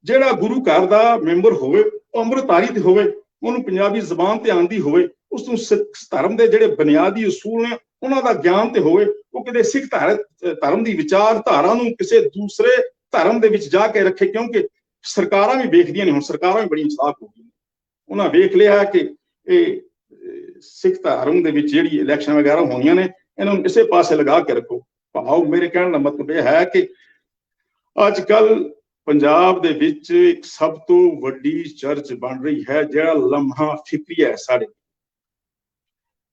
ਜਿਹੜਾ ਗੁਰੂ ਘਰ ਦਾ ਮੈਂਬਰ ਹੋਵੇ ਉਹ ਅੰਮ੍ਰਿਤਧਾਰੀ ਤੇ ਹੋਵੇ, ਉਹਨੂੰ ਪੰਜਾਬੀ ਜ਼ਬਾਨ ਤੇ ਆਉਂਦੀ ਹੋਵੇ, ਉਸ ਨੂੰ ਸਿੱਖ ਧਰਮ ਦੇ ਜਿਹੜੇ ਬੁਨਿਆਦੀ ਅਸੂਲ ਨੇ ਉਹਨਾਂ ਦਾ ਗਿਆਨ ਤੇ ਹੋਵੇ, ਉਹ ਕਿਤੇ ਸਿੱਖ ਧਰਮ ਦੀ ਵਿਚਾਰਧਾਰਾ ਨੂੰ ਕਿਸੇ ਦੂਸਰੇ ਧਰਮ ਦੇ ਵਿੱਚ ਜਾ ਕੇ ਰੱਖੇ। ਕਿਉਂਕਿ ਸਰਕਾਰਾਂ ਵੀ ਵੇਖਦੀਆਂ ਨੇ, ਹੁਣ ਸਰਕਾਰਾਂ ਵੀ ਬੜੀ ਇਨਸਾਫ ਹੋ ਗਈਆਂ, ਉਹਨਾਂ ਵੇਖ ਲਿਆ ਕਿ ਇਹ ਸਿੱਖ ਧਰਮ ਦੇ ਵਿੱਚ ਜਿਹੜੀ ਇਲੈਕਸ਼ਨ ਵਗੈਰਾ ਹੋਈਆਂ ਨੇ ਇਹਨਾਂ ਨੂੰ ਕਿਸੇ ਪਾਸੇ ਲਗਾ ਕੇ ਰੱਖੋ। ਭਾਵ ਮੇਰੇ ਕਹਿਣ ਦਾ ਮਤਲਬ ਇਹ ਹੈ ਕਿ ਅੱਜ ਕੱਲ ਪੰਜਾਬ ਦੇ ਵਿੱਚ ਇੱਕ ਸਭ ਤੋਂ ਵੱਡੀ ਚਰਚ ਬਣ ਰਹੀ ਹੈ ਜਿਹੜਾ ਲਮਹਾ ਫਿਕਰੀ ਹੈ ਸਾਡੇ।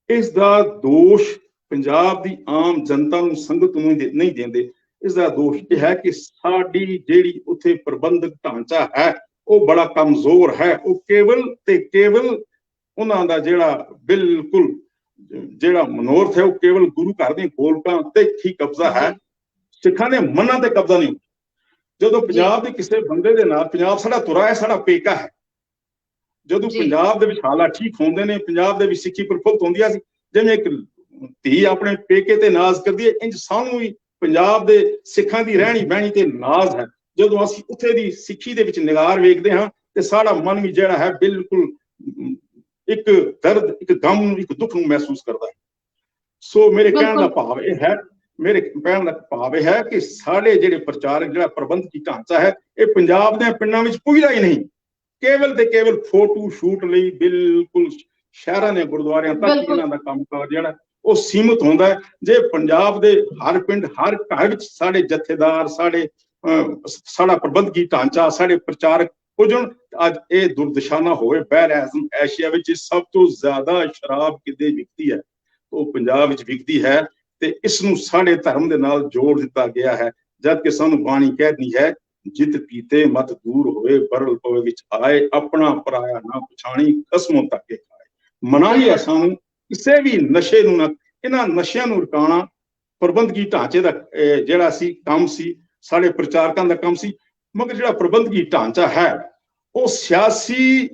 ਇਸ ਦਾ ਦੋਸ਼ ਪੰਜਾਬ ਦੀ ਆਮ ਜਨਤਾ ਨੂੰ, ਸੰਗਤ ਨੂੰ ਨਹੀਂ ਦਿੰਦੇ। ਇਸ ਦਾ ਦੋਸ਼ ਇਹ ਹੈ ਕਿ ਸਾਡੀ ਜਿਹੜੀ ਉੱਥੇ ਪ੍ਰਬੰਧਕ ਢਾਂਚਾ ਹੈ ਉਹ ਬੜਾ ਕਮਜ਼ੋਰ ਹੈ। ਉਹ ਕੇਵਲ ਤੇ ਕੇਵਲ ਉਹਨਾਂ ਦਾ ਜਿਹੜਾ ਬਿਲਕੁਲ ਜਿਹੜਾ ਮਨੋਰਥ ਹੈ ਉਹ ਕੇਵਲ ਗੁਰੂ ਘਰ ਦੀਆਂ ਗੋਲਕਾਂ ਤੇ ਹੀ ਕਬਜ਼ਾ ਹੈ, ਸਿੱਖਾਂ ਦੇ ਮਨਾਂ ਤੇ ਕਬਜ਼ਾ ਨਹੀਂ। ਜਦੋਂ ਪੰਜਾਬ ਦੇ ਕਿਸੇ ਬੰਦੇ ਦੇ ਨਾਲ, ਪੰਜਾਬ ਸਾਡਾ ਤੁਰਾ ਹੈ, ਸਾਡਾ ਪੇਕਾ ਹੈ, ਜਦੋਂ ਪੰਜਾਬ ਦੇ ਵਿੱਚ ਹਾਲਾਤ ਠੀਕ ਹੁੰਦੇ ਨੇ, ਪੰਜਾਬ ਦੇ ਵਿੱਚ ਸਿੱਖੀ ਪ੍ਰਫੁੱਲਤ ਹੁੰਦੀ ਸੀ, ਜਿਵੇਂ ਇੱਕ ਧੀ ਆਪਣੇ ਪੇਕੇ ਤੇ ਨਾਜ਼ ਕਰਦੀ ਹੈ, ਇੰਜ ਸਾਨੂੰ ਵੀ ਪੰਜਾਬ ਦੇ ਸਿੱਖਾਂ ਦੀ ਰਹਿਣੀ ਬਹਿਣੀ ਤੇ ਨਾਜ਼ ਹੈ। ਜਦੋਂ ਅਸੀਂ ਉੱਥੇ ਦੀ ਸਿੱਖੀ ਦੇ ਵਿੱਚ ਨਿਗਾਰ ਵੇਖਦੇ ਹਾਂ ਤੇ ਸਾਡਾ ਮਨ ਵੀ ਜਿਹੜਾ ਹੈ ਬਿਲਕੁਲ ਇੱਕ ਦਰਦ, ਇੱਕ ਗਮ, ਇੱਕ ਦੁੱਖ ਨੂੰ ਮਹਿਸੂਸ ਕਰਦਾ ਹੈ। ਸੋ ਮੇਰੇ ਕਹਿਣ ਦਾ ਭਾਵ ਇਹ ਹੈ, ਮੇਰੇ ਕਹਿਣ ਦਾ ਭਾਵ ਇਹ ਹੈ ਕਿ ਸਾਡੇ ਜਿਹੜੇ ਪ੍ਰਚਾਰਕ, ਜਿਹੜਾ ਪ੍ਰਬੰਧਕੀ ਢਾਂਚਾ ਹੈ, ਇਹ ਪੰਜਾਬ ਦੇ ਪਿੰਡਾਂ ਵਿੱਚ ਪੁੱਜਦਾ ਹੀ ਨਹੀਂ, ਕੇਵਲ ਤੇ ਕੇਵਲ ਫੋਟੋ ਸ਼ੂਟ ਲਈ ਬਿਲਕੁਲ ਸ਼ਹਿਰਾਂ ਦੇ ਗੁਰਦੁਆਰਿਆਂ ਤੱਕ ਇਹਨਾਂ ਦਾ ਕੰਮਕਾਰ ਜਿਹੜਾ ਉਹ ਸੀਮਿਤ ਹੁੰਦਾ ਹੈ। ਜੇ ਪੰਜਾਬ ਦੇ ਹਰ ਪਿੰਡ, ਹਰ ਘਰ ਵਿੱਚ ਸਾਡੇ ਜਥੇਦਾਰ, ਸਾਡਾ ਪ੍ਰਬੰਧਕੀ ਢਾਂਚਾ, ਸਾਡੇ ਪ੍ਰਚਾਰਕ ਪੁੱਜਣ, ਅੱਜ ਇਹ ਦੁਰਦਸ਼ਾ ਨਾ ਹੋਵੇ। ਬਹਿਰ ਆਜ਼ਮ ਏਸ਼ੀਆ ਵਿੱਚ ਸਭ ਤੋਂ ਜ਼ਿਆਦਾ ਸ਼ਰਾਬ ਕਿਤੇ ਵਿਕਦੀ ਹੈ ਉਹ ਪੰਜਾਬ ਵਿੱਚ ਵਿਕਦੀ ਹੈ, ਤੇ ਇਸ ਨੂੰ ਸਾਡੇ ਧਰਮ ਦੇ ਨਾਲ ਜੋੜ ਦਿੱਤਾ ਗਿਆ ਹੈ। ਜਦ ਕਿ ਸਾਨੂੰ ਬਾਣੀ ਕਹਿੰਦੀ ਹੈ, ਜਿਤ ਪੀਤੇ ਮਤ ਦੂਰ ਹੋਏ, ਬਰਲ ਪਵੇ ਵਿੱਚ ਆਏ, ਆਪਣਾ ਪਰਾਇਆ ਨਾ ਪਛਾਣੀ, ਕਸਮੋਂ ਧੱਕੇ ਖਾਏ। ਮਨਾਹੀ ਹੈ ਸਾਨੂੰ ਕਿਸੇ ਵੀ ਨਸ਼ੇ ਨੂੰ ਨਾ, ਇਹਨਾਂ ਨਸ਼ਿਆਂ ਨੂੰ ਰੁਕਾਉਣਾ ਪ੍ਰਬੰਧਕੀ ਢਾਂਚੇ ਦਾ ਜਿਹੜਾ ਸੀ ਕੰਮ ਸੀ, ਸਾਡੇ ਪ੍ਰਚਾਰਕਾਂ ਦਾ ਕੰਮ ਸੀ। ਮਗਰ ਜਿਹੜਾ ਪ੍ਰਬੰਧਕੀ ਢਾਂਚਾ ਹੈ ਉਹ ਸਿਆਸੀ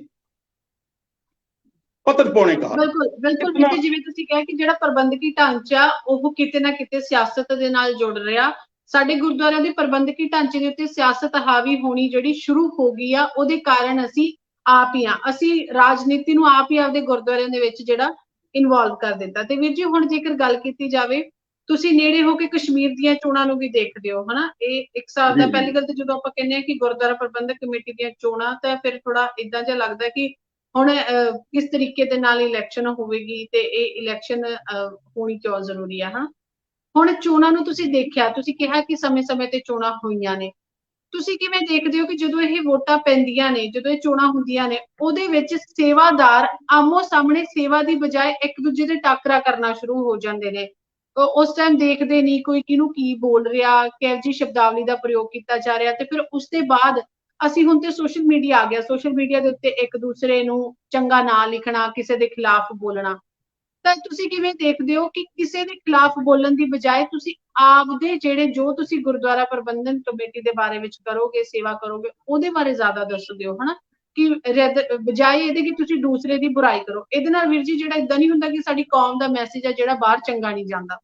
ਪੱਧਰ ਪਾਉਣੇ ਦਾ ਬਿਲਕੁਲ ਜਿਵੇਂ ਤੁਸੀਂ ਕਿਹਾ ਕਿ ਜਿਹੜਾ ਪ੍ਰਬੰਧਕੀ ਢਾਂਚਾ ਉਹ ਕਿਤੇ ਨਾ ਕਿਤੇ ਸਿਆਸਤ ਦੇ ਨਾਲ ਜੁੜ ਰਿਹਾ। ਸਾਡੇ ਗੁਰਦੁਆਰਿਆਂ ਦੇ ਪ੍ਰਬੰਧਕੀ ਢਾਂਚੇ ਦੇ ਉੱਤੇ ਸਿਆਸਤ ਹਾਵੀ ਹੋਣੀ ਜਿਹੜੀ ਸ਼ੁਰੂ ਹੋ ਗਈ ਆ, ਉਹਦੇ ਕਾਰਨ ਅਸੀਂ ਆਪ ਹੀ ਅਸੀਂ ਰਾਜਨੀਤੀ ਨੂੰ ਆਪ ਹੀ ਆਪਦੇ ਗੁਰਦੁਆਰਿਆਂ ਦੇ ਵਿੱਚ ਜਿਹੜਾ ਇਨਵੋਲਵ ਕਰ ਦਿੱਤਾ। ਤੇ ਵੀਰ ਜੀ ਹੁਣ ਜੇਕਰ ਗੱਲ ਕੀਤੀ ਜਾਵੇ, ਤੁਸੀਂ ਨੇੜੇ ਹੋ ਕੇ ਕਸ਼ਮੀਰ ਦੀਆਂ ਚੋਣਾਂ ਨੂੰ ਵੀ ਦੇਖਦੇ ਹੋ, ਹਨਾ? ਇਹ ਇੱਕ ਸਾਲ ਦਾ, ਪਹਿਲੀ ਗੱਲ ਤਾਂ ਜਦੋਂ ਆਪਾਂ ਕਹਿੰਦੇ ਹਾਂ ਕਿ ਗੁਰਦੁਆਰਾ ਪ੍ਰਬੰਧਕ ਕਮੇਟੀ ਦੀਆਂ ਚੋਣਾਂ, ਤਾਂ ਫਿਰ ਥੋੜਾ ਏਦਾਂ ਜਿਹਾ ਲੱਗਦਾ ਕਿ ਹੁਣ ਕਿਸ ਤਰੀਕੇ ਦੇ ਨਾਲ ਇਲੈਕਸ਼ਨ ਹੋਵੇਗੀ ਤੇ ਇਹ ਇਲੈਕਸ਼ਨ ਹੋਣੀ ਕਿਉਂ ਜ਼ਰੂਰੀ ਆ। ਹੁਣ ਚੋਣਾਂ ਨੂੰ ਤੁਸੀਂ ਦੇਖਿਆ, ਤੁਸੀਂ ਕਿਹਾ ਕਿ ਸਮੇਂ-ਸਮੇਂ ਤੇ ਚੋਣਾਂ ਹੋਈਆਂ ਨੇ, ਤੁਸੀਂ ਕਿਵੇਂ ਦੇਖਦੇ ਹੋ ਕਿ ਜਦੋਂ ਇਹ ਵੋਟਾਂ ਪੈਂਦੀਆਂ ਨੇ, ਜਦੋਂ ਇਹ ਚੋਣਾਂ ਹੁੰਦੀਆਂ ਨੇ, ਉਹਦੇ ਵਿੱਚ ਸੇਵਾਦਾਰ ਆਮੋ ਸਾਹਮਣੇ ਸੇਵਾ ਦੀ ਬਜਾਏ ਇੱਕ ਦੂਜੇ ਦੇ ਟਾਕਰਾ ਕਰਨਾ ਸ਼ੁਰੂ ਹੋ ਜਾਂਦੇ ਨੇ। ਉਸ ਟਾਈਮ ਦੇਖਦੇ ਨਹੀਂ ਕੋਈ ਕਿਹਨੂੰ ਕੀ ਬੋਲ ਰਿਹਾ, ਕਿਹੋ ਜਿਹੀ ਸ਼ਬਦਾਵਲੀ ਦਾ ਪ੍ਰਯੋਗ ਕੀਤਾ ਜਾ ਰਿਹਾ। ਤੇ ਫਿਰ ਉਸ ਦੇ ਬਾਅਦ ਅਸੀਂ ਹੁਣ ਤੇ ਸੋਸ਼ਲ ਮੀਡੀਆ ਆ ਗਿਆ, ਸੋਸ਼ਲ ਮੀਡੀਆ ਦੇ ਉੱਤੇ ਇੱਕ ਦੂਸਰੇ ਨੂੰ ਚੰਗਾ ਨਾਂ ਲਿਖਣਾ, ਕਿਸੇ ਦੇ ਖਿਲਾਫ ਬੋਲਣਾ। ਤਾਂ ਤੁਸੀਂ ਕਿਵੇਂ ਦੇਖਦੇ ਹੋ ਕਿ ਕਿਸੇ ਦੇ ਖਿਲਾਫ ਬੋਲਣ ਦੀ ਬਜਾਏ ਤੁਸੀਂ ਆਪਦੇ ਜਿਹੜੇ ਜੋ ਤੁਸੀਂ ਗੁਰਦੁਆਰਾ ਪ੍ਰਬੰਧਨ ਕਮੇਟੀ ਦੇ ਬਾਰੇ ਵਿੱਚ ਕਰੋਗੇ, ਸੇਵਾ ਕਰੋਗੇ, ਉਹਦੇ ਬਾਰੇ ਜ਼ਿਆਦਾ ਦੱਸਦੇ ਹੋ, ਹਨਾ? ਕਿ ਬਜਾਏ ਇਹਦੇ ਕਿ ਤੁਸੀਂ ਦੂਸਰੇ ਦੀ ਬੁਰਾਈ ਕਰੋ। ਇਹਦੇ ਨਾਲ ਵੀਰ ਜੀ ਜਿਹੜਾ ਏਦਾਂ ਨਹੀਂ ਹੁੰਦਾ ਕਿ ਸਾਡੀ ਕੌਮ ਦਾ ਮੈਸੇਜ ਹੈ ਜਿਹੜਾ ਬਾਹਰ ਚੰਗਾ ਨਹੀਂ ਜਾਂਦਾ।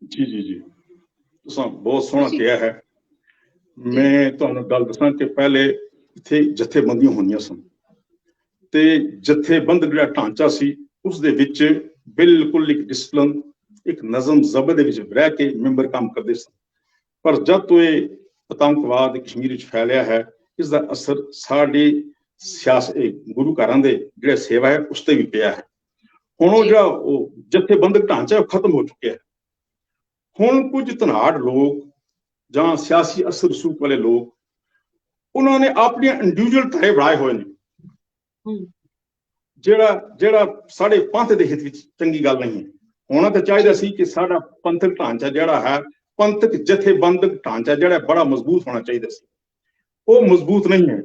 ਜੀ ਤੁਸੀਂ ਬਹੁਤ ਸੋਹਣਾ ਕਿਹਾ ਹੈ। ਮੈਂ ਤੁਹਾਨੂੰ ਗੱਲ ਦੱਸਾਂ ਕਿ ਪਹਿਲੇ ਇੱਥੇ ਜਥੇਬੰਦੀਆਂ ਹੋਣੀਆਂ ਸਨ ਤੇ ਜਥੇਬੰਦ ਜਿਹੜਾ ਢਾਂਚਾ ਸੀ ਉਸ ਦੇ ਵਿੱਚ ਬਿਲਕੁਲ ਇੱਕ ਡਿਸਪਲਿਨ, ਇੱਕ ਨਜ਼ਮ ਜ਼ਬਤ ਦੇ ਵਿੱਚ ਰਹਿ ਕੇ ਮੈਂਬਰ ਕੰਮ ਕਰਦੇ ਸਨ। ਪਰ ਜਦ ਤੋਂ ਇਹ ਆਤੰਕਵਾਦ ਕਸ਼ਮੀਰ ਵਿੱਚ ਫੈਲਿਆ ਹੈ, ਇਸ ਦਾ ਅਸਰ ਸਾਡੇ ਸਿਆਸਤ, ਗੁਰੂ ਘਰਾਂ ਦੇ ਜਿਹੜੇ ਸੇਵਾ ਹੈ ਉਸ ਤੇ ਵੀ ਪਿਆ ਹੈ। ਹੁਣ ਉਹ ਜਿਹੜਾ ਉਹ ਜਥੇਬੰਦਕ ਢਾਂਚਾ ਉਹ ਖਤਮ ਹੋ ਚੁੱਕਿਆ ਹੈ। ਹੁਣ ਕੁਝ ਧਨਾੜ ਲੋਕ ਜਾਂ ਸਿਆਸੀ ਅਸਰ ਰਸੂਖ ਵਾਲੇ ਲੋਕ, ਉਹਨਾਂ ਨੇ ਆਪਣੀਆਂ ਇੰਡੀਵਿਜੂਅਲ ਧੜੇ ਬਣਾਏ ਹੋਏ ਨੇ, ਜਿਹੜਾ ਸਾਡੇ ਪੰਥ ਦੇ ਹਿੱਤ ਵਿੱਚ ਚੰਗੀ ਗੱਲ ਨਹੀਂ ਹੈ। ਹੋਣਾ ਤਾਂ ਚਾਹੀਦਾ ਸੀ ਕਿ ਸਾਡਾ ਪੰਥਕ ਢਾਂਚਾ ਜਿਹੜਾ ਹੈ, ਪੰਥਕ ਜਥੇਬੰਦਕ ਢਾਂਚਾ ਜਿਹੜਾ ਬੜਾ ਮਜ਼ਬੂਤ ਹੋਣਾ ਚਾਹੀਦਾ ਸੀ, ਉਹ ਮਜ਼ਬੂਤ ਨਹੀਂ ਹੈ।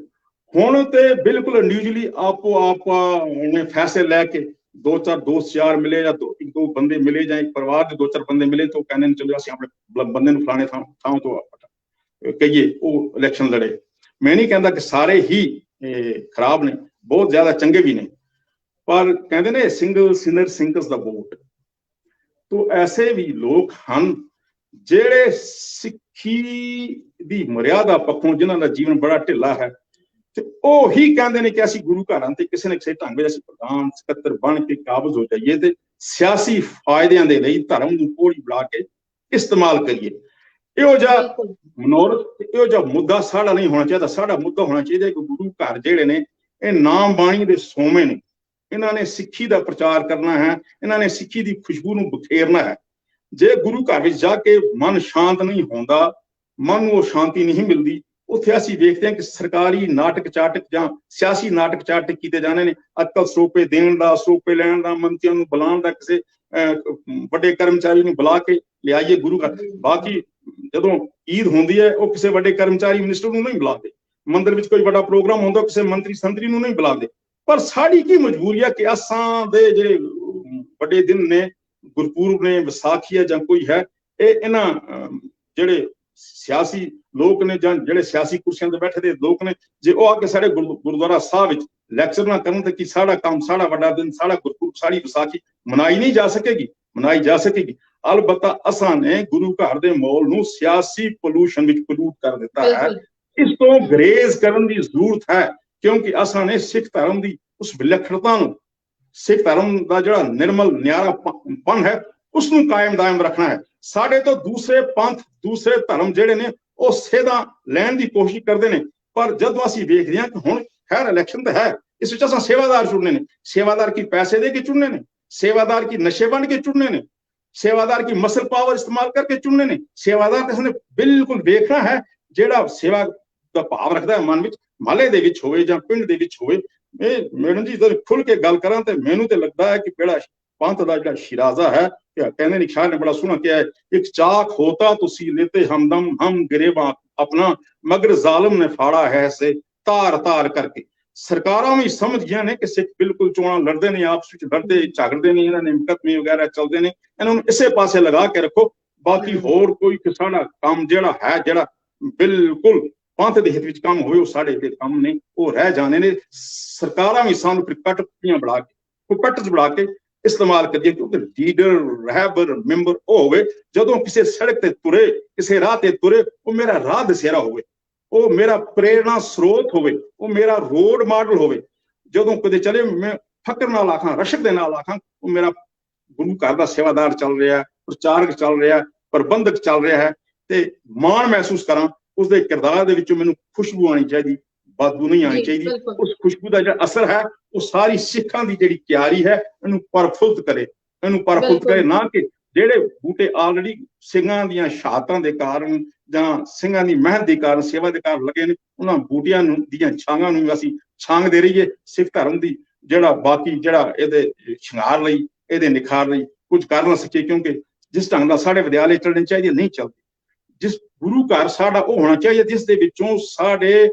ਹੁਣ ਤੇ ਬਿਲਕੁਲ ਇੰਡੀਵਿਜੂਅਲੀ ਆਪੋ ਆਪ ਉਹਨੇ ਫੈਸਲੇ ਲੈ ਕੇ, ਦੋ ਚਾਰ ਦੋਸਤ ਯਾਰ ਮਿਲੇ ਜਾਂ ਇੱਕ ਦੋ ਬੰਦੇ ਮਿਲੇ ਜਾਂ ਇੱਕ ਪਰਿਵਾਰ ਦੇ ਦੋ ਚਾਰ ਬੰਦੇ ਮਿਲੇ ਤਾਂ ਕਹਿੰਦੇ ਨੇ ਚਲੋ ਅਸੀਂ ਆਪਣੇ ਬੰਦੇ ਨੂੰ ਫਲਾਣੇ ਥਾਂ ਤੋਂ ਕਹੀਏ ਉਹ ਇਲੈਕਸ਼ਨ ਲੜੇ। ਮੈਂ ਨਹੀਂ ਕਹਿੰਦਾ ਕਿ ਸਾਰੇ ਹੀ ਖਰਾਬ ਨੇ, ਬਹੁਤ ਜ਼ਿਆਦਾ ਚੰਗੇ ਵੀ ਨੇ, ਪਰ ਕਹਿੰਦੇ ਨੇ ਸਿੰਗਲ ਸਿਨਰ ਸਿੰਕਸ ਦਾ ਬੋਟ। ਤੋ ਐਸੇ ਵੀ ਲੋਕ ਹਨ ਜਿਹੜੇ ਸਿੱਖੀ ਦੀ ਮਰਿਆਦਾ ਪੱਖੋਂ ਜਿਨ੍ਹਾਂ ਦਾ ਜੀਵਨ ਬੜਾ ਢਿੱਲਾ ਹੈ, ਤੇ ਉਹ ਹੀ ਕਹਿੰਦੇ ਨੇ ਕਿ ਅਸੀਂ ਗੁਰੂ ਘਰਾਂ ਤੇ ਕਿਸੇ ਨਾ ਕਿਸੇ ਢੰਗ ਵਿੱਚ ਅਸੀਂ ਪ੍ਰਧਾਨ ਸਕੱਤਰ ਬਣ ਕੇ ਕਾਬਜ਼ ਹੋ ਜਾਈਏ ਤੇ ਸਿਆਸੀ ਫਾਇਦਿਆਂ ਦੇ ਲਈ ਧਰਮ ਨੂੰ ਪੋੜੀ ਬਣਾ ਕੇ ਇਸਤੇਮਾਲ ਕਰੀਏ। ਇਹੋ ਜਿਹਾ ਮਨੋਰਥ, ਇਹੋ ਜਿਹਾ ਮੁੱਦਾ ਸਾਡਾ ਨਹੀਂ ਹੋਣਾ ਚਾਹੀਦਾ। ਸਾਡਾ ਮੁੱਦਾ ਹੋਣਾ ਚਾਹੀਦਾ ਕਿ ਗੁਰੂ ਘਰ ਜਿਹੜੇ ਨੇ ਇਹ ਨਾਮ ਬਾਣੀ ਦੇ ਸੋਮੇ ਨੇ, ਇਹਨਾਂ ਨੇ ਸਿੱਖੀ ਦਾ ਪ੍ਰਚਾਰ ਕਰਨਾ ਹੈ, ਇਹਨਾਂ ਨੇ ਸਿੱਖੀ ਦੀ ਖੁਸ਼ਬੂ ਨੂੰ ਬਖੇਰਨਾ ਹੈ। ਜੇ ਗੁਰੂ ਘਰ ਵਿੱਚ ਜਾ ਕੇ ਮਨ ਸ਼ਾਂਤ ਨਹੀਂ ਹੁੰਦਾ, ਮਨ ਨੂੰ ਉਹ ਸ਼ਾਂਤੀ ਨਹੀਂ ਮਿਲਦੀ, ਉੱਥੇ ਅਸੀਂ ਵੇਖਦੇ ਹਾਂ ਕਿ ਸਰਕਾਰੀ ਨਾਟਕ ਚਾਟਕ ਜਾਂ ਸਿਆਸੀ ਨਾਟਕ ਚਾਟਕ ਕੀਤੇ ਜਾਣੇ ਨੇ। ਅੱਜ ਕੱਲ੍ਹ ਸਰੋਪੇ ਦੇਣ ਦਾ, ਸਰੋਪੇ ਲੈਣ ਦਾ, ਮੰਤਰੀਆਂ ਨੂੰ ਬੁਲਾਉਣ ਦਾ, ਕਿਸੇ ਵੱਡੇ ਕਰਮਚਾਰੀ ਨੂੰ ਬੁਲਾ ਕੇ ਲਿਆਈਏ ਗੁਰੂ ਘਰ। ਬਾਕੀ ਜਦੋਂ ਈਦ ਹੁੰਦੀ ਹੈ ਉਹ ਕਿਸੇ ਵੱਡੇ ਕਰਮਚਾਰੀ ਮਿਨਿਸਟਰ ਨੂੰ ਨਹੀਂ ਬੁਲਾਉਂਦੇ, ਮੰਦਿਰ ਵਿੱਚ ਕੋਈ ਵੱਡਾ ਪ੍ਰੋਗਰਾਮ ਹੁੰਦਾ ਕਿਸੇ ਮੰਤਰੀ ਸੰਤਰੀ ਨੂੰ ਨਹੀਂ ਬੁਲਾਉਂਦੇ। ਪਰ ਸਾਡੀ ਕੀ ਮਜਬੂਰੀ ਹੈ ਕਿ ਅਸਾਂ ਦੇ ਜਿਹੜੇ ਵੱਡੇ ਦਿਨ ਨੇ, ਗੁਰਪੁਰਬ ਨੇ, ਵਿਸਾਖੀ ਹੈ ਜਾਂ ਕੋਈ ਹੈ, ਇਹ ਇਹਨਾਂ ਜਿਹੜੇ ਸਿਆਸੀ ਲੋਕ ਨੇ ਜਾਂ ਜਿਹੜੇ ਸਿਆਸੀ ਕੁਰਸੀਆਂ ਤੇ ਬੈਠੇ ਦੇ ਲੋਕ ਨੇ, ਜੇ ਉਹ ਆ ਕੇ ਸਾਡੇ ਗੁਰਦੁਆਰਾ ਸਾਹਿਬ ਵਿੱਚ ਲੈਕਚਰ ਨਾ ਕਰਨ ਤੇ ਕੀ ਸਾਡਾ ਕੰਮ, ਸਾਡਾ ਵੱਡਾ ਦਿਨ, ਸਾਡਾ ਗੁਰਪੁਰਬ, ਸਾਡੀ ਵਿਸਾਖੀ ਮਨਾਈ ਨਹੀਂ ਜਾ ਸਕੇਗੀ? ਮਨਾਈ ਜਾ ਸਕੇਗੀ। ਅਲਬੱਤਾ ਅਸਾਂ ਨੇ ਗੁਰੂ ਘਰ ਦੇ ਮਾਹੌਲ ਨੂੰ ਸਿਆਸੀ ਪੋਲੂਸ਼ਨ ਵਿੱਚ ਪੋਲੂਟ ਕਰ ਦਿੱਤਾ ਹੈ। ਇਸ ਤੋਂ ਗਰੇਜ਼ ਕਰਨ ਦੀ ਜ਼ਰੂਰਤ ਹੈ, ਕਿਉਂਕਿ ਅਸਾਂ ਨੇ ਸਿੱਖ ਧਰਮ ਦੀ ਉਸ ਵਿਲੱਖਣਤਾ ਨੂੰ, ਸਿੱਖ ਧਰਮ ਦਾ ਜਿਹੜਾ ਨਿਰਮਲ ਨਿਆਰਾਪਨ ਹੈ, ਉਸ ਨੂੰ ਕਾਇਮ ਦਾਇਮ ਰੱਖਣਾ ਹੈ। ਸਾਡੇ ਤੋਂ ਦੂਸਰੇ ਪੰਥ, ਦੂਸਰੇ ਧਰਮ ਜਿਹੜੇ ਨੇ ਉਹ ਸੇਧਾਂ ਲੈਣ ਦੀ ਕੋਸ਼ਿਸ਼ ਕਰਦੇ ਨੇ, ਪਰ ਜਦੋਂ ਅਸੀਂ ਵੇਖਦੇ ਹਾਂ ਕਿ ਹੁਣ ਖੈਰ ਇਲੈਕਸ਼ਨ ਤਾਂ ਹੈ, ਇਸ ਵਿੱਚ ਅਸਾਂ ਸੇਵਾਦਾਰ ਚੁਣਨੇ ਨੇ। ਸੇਵਾਦਾਰ ਕੀ ਪੈਸੇ ਦੇ ਕੇ ਚੁਣਨੇ ਨੇ, ਸੇਵਾਦਾਰ ਕੀ ਨਸ਼ੇ ਬਣ ਕੇ ਚੁਣਨੇ ਨੇ, ਸੇਵਾਦਾਰ ਕੀ ਮਸਲ ਪਾਵਰ ਇਸਤੇਮਾਲ ਕਰਕੇ ਚੁਣਨੇ ਨੇ। ਸੇਵਾਦਾਰ ਤੇ ਸਾਨੂੰ ਬਿਲਕੁਲ ਵੇਖਣਾ ਹੈ ਜਿਹੜਾ ਸੇਵਾ ਦਾ ਭਾਵ ਰੱਖਦਾ ਹੈ ਮਨ ਵਿੱਚ, ਮਹੱਲੇ ਦੇ ਵਿੱਚ ਹੋਵੇ ਜਾਂ ਪਿੰਡ ਦੇ ਵਿੱਚ ਹੋਵੇ। ਇਹ ਮੈਡਮ ਜੀ ਜਦੋਂ ਖੁੱਲ ਕੇ ਗੱਲ ਕਰਾਂ ਤੇ ਮੈਨੂੰ ਤੇ ਲੱਗਦਾ ਹੈ ਕਿ ਜਿਹੜਾ ਪੰਥ ਦਾ ਜਿਹੜਾ ਸ਼ਿਰਾਜ਼ਾ ਹੈ, ਕਹਿੰਦੇ ਨੇ ਸ਼ਾਇਰ ਨੇ ਬੜਾ ਸੋਹਣਾ ਕਿਹਾ ਹੈ, ਇੱਕ ਚਾਕ ਹੋਤਾ ਤੁਸੀਂ लेते हमदम हम गिरेबां अपना मगर जालिम ने फाड़ा है से ਤਾਰ ਤਾਰ ਕਰਕੇ। ਸਰਕਾਰਾਂ ਵੀ ਸਮਝ ਗਈਆਂ ਨੇ ਕਿ ਸਿੱਖ ਬਿਲਕੁਲ ਚੋਣਾਂ ਲੜਦੇ ਨੇ, ਆਪਸ ਵਿੱਚ ਲੜਦੇ ਝਗੜਦੇ ਨੇ, ਇਹਨਾਂ ਨੇ ਮੁਕੱਦਮੇ ਵਗੈਰਾ ਚੱਲਦੇ ਨੇ, ਇਹਨਾਂ ਨੂੰ ਇਸੇ ਪਾਸੇ ਲਗਾ ਕੇ ਰੱਖੋ। ਬਾਕੀ ਹੋਰ ਕੋਈ ਸਾਡਾ ਕੰਮ ਜਿਹੜਾ ਹੈ, ਜਿਹੜਾ ਬਿਲਕੁਲ ਪੰਥ ਦੇ ਹਿੱਤ ਵਿੱਚ ਕੰਮ ਹੋਵੇ, ਉਹ ਸਾਡੇ ਦੇ ਕੰਮ ਨੇ, ਉਹ ਰਹਿ ਜਾਣੇ ਨੇ। ਸਰਕਾਰਾਂ ਵੀ ਸਾਨੂੰ ਫਿਰ ਕੱਟਪੀਆਂ ਬਣਾ ਕੇ, ਕੁਪੱਟ ਬਣਾ ਕੇ ਇਸਤੇਮਾਲ ਕਰੀਏ, ਕਿਉਂਕਿ ਲੀਡਰ, ਰਹਿਬਰ, ਮੈਂਬਰ ਉਹ ਹੋਵੇ ਜਦੋਂ ਕਿਸੇ ਸੜਕ ਤੇ ਤੁਰੇ, ਕਿਸੇ ਰਾਹ ਤੇ ਤੁਰੇ, ਉਹ ਮੇਰਾ ਰਾਹ ਦਸੇਰਾ ਹੋਵੇ, ਉਹ ਮੇਰਾ ਪ੍ਰੇਰਣਾ ਸਰੋਤ ਹੋਵੇ, ਉਹ ਮੇਰਾ ਰੋਡ ਮਾਡਲ ਹੋਵੇ। ਜਦੋਂ ਕਦੇ ਚਲੇ ਮੈਂ ਫਕਰ ਨਾਲ ਆਖਾਂ, ਰਸ਼ਕ ਦੇ ਨਾਲ ਆਖਾਂ, ਉਹ ਮੇਰਾ ਗੁਰੂ ਘਰ ਦਾ ਸੇਵਾਦਾਰ ਚੱਲ ਰਿਹਾ, ਪ੍ਰਚਾਰਕ ਚੱਲ ਰਿਹਾ, ਪ੍ਰਬੰਧਕ ਚੱਲ ਰਿਹਾ ਹੈ, ਤੇ ਮਾਣ ਮਹਿਸੂਸ ਕਰਾਂ ਉਸਦੇ ਕਿਰਦਾਰ ਦੇ ਵਿੱਚੋਂ। ਮੈਨੂੰ ਖੁਸ਼ਬੂ ਆਣੀ ਚਾਹੀਦੀ, ਬਦਬੂ ਨਹੀਂ ਆਣੀ ਚਾਹੀਦੀ। ਉਸ ਖੁਸ਼ਬੂ ਦਾ ਜਿਹੜਾ ਅਸਰ ਹੈ ਉਹ ਸਾਰੀ ਸਿੱਖਾਂ ਦੀ ਜਿਹੜੀ ਕਿਆਰੀ ਹੈ ਇਹਨੂੰ ਪਰਫੁੱਲਤ ਕਰੇ, ਇਹਨੂੰ ਪਰਫੁੱਲਤ ਕਰੇ, ਨਾ ਕਿ ਜਿਹੜੇ ਬੂਟੇ ਆਲਰੇਡੀ ਸਿੰਘਾਂ ਦੀਆਂ ਸ਼ਹਾਦਤਾਂ ਦੇ ਕਾਰਨ ਜਾਂ ਸਿੰਘਾਂ ਦੀ ਮਿਹਨਤ ਦੇ ਕਾਰਨ, ਸੇਵਾ ਦੇ ਕਾਰਨ ਲੱਗੇ ਨੇ, ਉਹਨਾਂ ਬੂਟਿਆਂ ਨੂੰ ਦੀਆਂ ਛਾਂਗਾਂ ਨੂੰ ਅਸੀਂ ਛਾਂਗ ਦੇ ਰਹੀਏ। ਸਿੱਖ ਧਰਮ ਦੀ ਜਿਹੜਾ ਬਾਕੀ ਜਿਹੜਾ ਇਹਦੇ ਸ਼ਿੰਗਾਰ ਲਈ, ਇਹਦੇ ਨਿਖਾਰ ਲਈ ਕੁਝ ਕਰ ਨਾ ਸਕੇ, ਕਿਉਂਕਿ ਜਿਸ ਢੰਗ ਨਾਲ ਸਾਡੇ ਵਿਦਿਆਲੇ ਚੱਲਣੇ ਚਾਹੀਦੇ ਨਹੀਂ ਚੱਲਦੇ। ਜਿਸ ਗੁਰੂ ਘਰ ਸਾਡਾ ਉਹ ਹੋਣਾ ਚਾਹੀਦਾ ਜਿਸ ਦੇ ਵਿੱਚੋਂ ਸਾਡੇ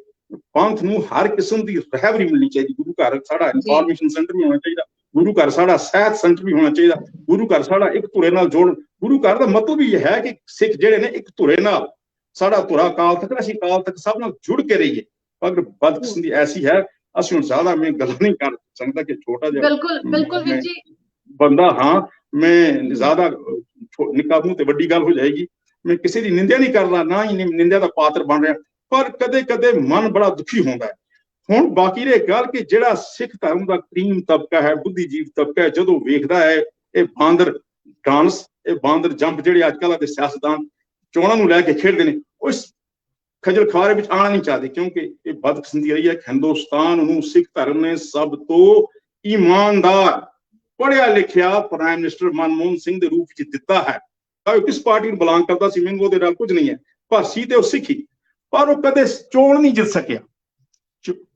ਪੰਥ ਨੂੰ ਹਰ ਕਿਸਮ ਦੀ ਰਹਿਬਰੀ ਮਿਲਣੀ ਚਾਹੀਦੀ। ਗੁਰੂ ਘਰ ਸਾਡਾ ਇਨਫੋਰਮੇਸ਼ਨ ਸੈਂਟਰ ਵੀ ਹੋਣਾ ਚਾਹੀਦਾ, ਗੁਰੂ ਘਰ ਸਾਡਾ ਸਿਹਤ ਸੈਂਟਰ ਵੀ ਹੋਣਾ ਚਾਹੀਦਾ, ਗੁਰੂ ਘਰ ਸਾਡਾ ਇੱਕ ਧੁਰੇ ਨਾਲ ਜੋੜ। ਗੁਰੂ ਘਰ ਦਾ ਮਤਲਬ ਵੀ ਇਹ ਹੈ ਕਿ ਸਿੱਖ ਜਿਹੜੇ ਨੇ ਇੱਕ ਧੁਰੇ ਨਾਲ, ਸਾਡਾ ਧੁਰਾ ਕਾਲ ਤੱਕ, ਅਸੀਂ ਕਾਲ ਤੱਕ ਸਭ ਨਾਲ ਜੁੜ ਕੇ ਰਹੀਏ। ਪਰ ਬਦਕਿਸਮਤੀ ਐਸੀ ਹੈ, ਅਸੀਂ ਹੁਣ ਜ਼ਿਆਦਾ ਮੈਂ ਗੱਲ ਨਹੀਂ ਕਰ ਸਕਦਾ ਕਿ ਛੋਟਾ ਜਿਹਾ ਬਿਲਕੁਲ ਵੀਰ ਜੀ ਬੰਦਾ ਹਾਂ, ਮੈਂ ਜ਼ਿਆਦਾ ਨਿੱਕਾ ਮੂੰਹ ਤੇ ਵੱਡੀ ਗੱਲ ਹੋ ਜਾਏਗੀ। ਮੈਂ ਕਿਸੇ ਦੀ ਨਿੰਦਿਆ ਨਹੀਂ ਕਰਦਾ, ਨਾ ਹੀ ਨਿੰਦਿਆ ਦਾ ਪਾਤਰ ਬਣ ਰਿਹਾ, ਪਰ ਕਦੇ ਕਦੇ ਮਨ ਬੜਾ ਦੁਖੀ ਹੁੰਦਾ ਹੈ। ਹੁਣ ਬਾਕੀ ਇਹ ਗੱਲ ਕਿ ਜਿਹੜਾ ਸਿੱਖ ਧਰਮ ਦਾ ਕਰੀਮ ਤਬਕਾ ਹੈ, ਬੁੱਧੀਜੀਵ ਤਬਕਾ ਹੈ, ਜਦੋਂ ਵੇਖਦਾ ਹੈ ਇਹ ਬਾਂਦਰ ਡਾਂਸ, ਇਹ ਬਾਂਦਰ ਜੰਪ ਜਿਹੜੇ ਅੱਜ ਕੱਲ੍ਹ ਦੇ ਸਿਆਸਤਦਾਨ ਚੋਣਾਂ ਨੂੰ ਲੈ ਕੇ ਖੇਡਦੇ ਨੇ, ਉਹ ਇਸ ਖਜਲ ਖਵਾਰੇ ਵਿੱਚ ਆਉਣਾ ਨਹੀਂ ਚਾਹਦੇ, ਕਿਉਂਕਿ ਇਹ ਬਦਕਿਸਮਤੀ ਰਹੀ ਹੈ। ਹਿੰਦੁਸਤਾਨ ਨੂੰ ਸਿੱਖ ਧਰਮ ਨੇ ਸਭ ਤੋਂ ਈਮਾਨਦਾਰ, ਪੜ੍ਹਿਆ ਲਿਖਿਆ ਪ੍ਰਾਈਮ ਮਿਨਿਸਟਰ ਮਨਮੋਹਨ ਸਿੰਘ ਦੇ ਰੂਪ ਵਿੱਚ ਦਿੱਤਾ ਹੈ। ਕਿਸ ਪਾਰਟੀ ਨੂੰ ਬਿਲੋਂਗ ਕਰਦਾ ਸੀ, ਮੈਨੂੰ ਉਹਦੇ ਨਾਲ ਕੁਝ ਨਹੀਂ ਹੈ, ਪਰ ਸੀ ਤੇ ਉਹ ਸਿੱਖੀ, ਪਰ ਉਹ ਕਦੇ ਚੋਣ ਨਹੀਂ ਜਿੱਤ ਸਕਿਆ।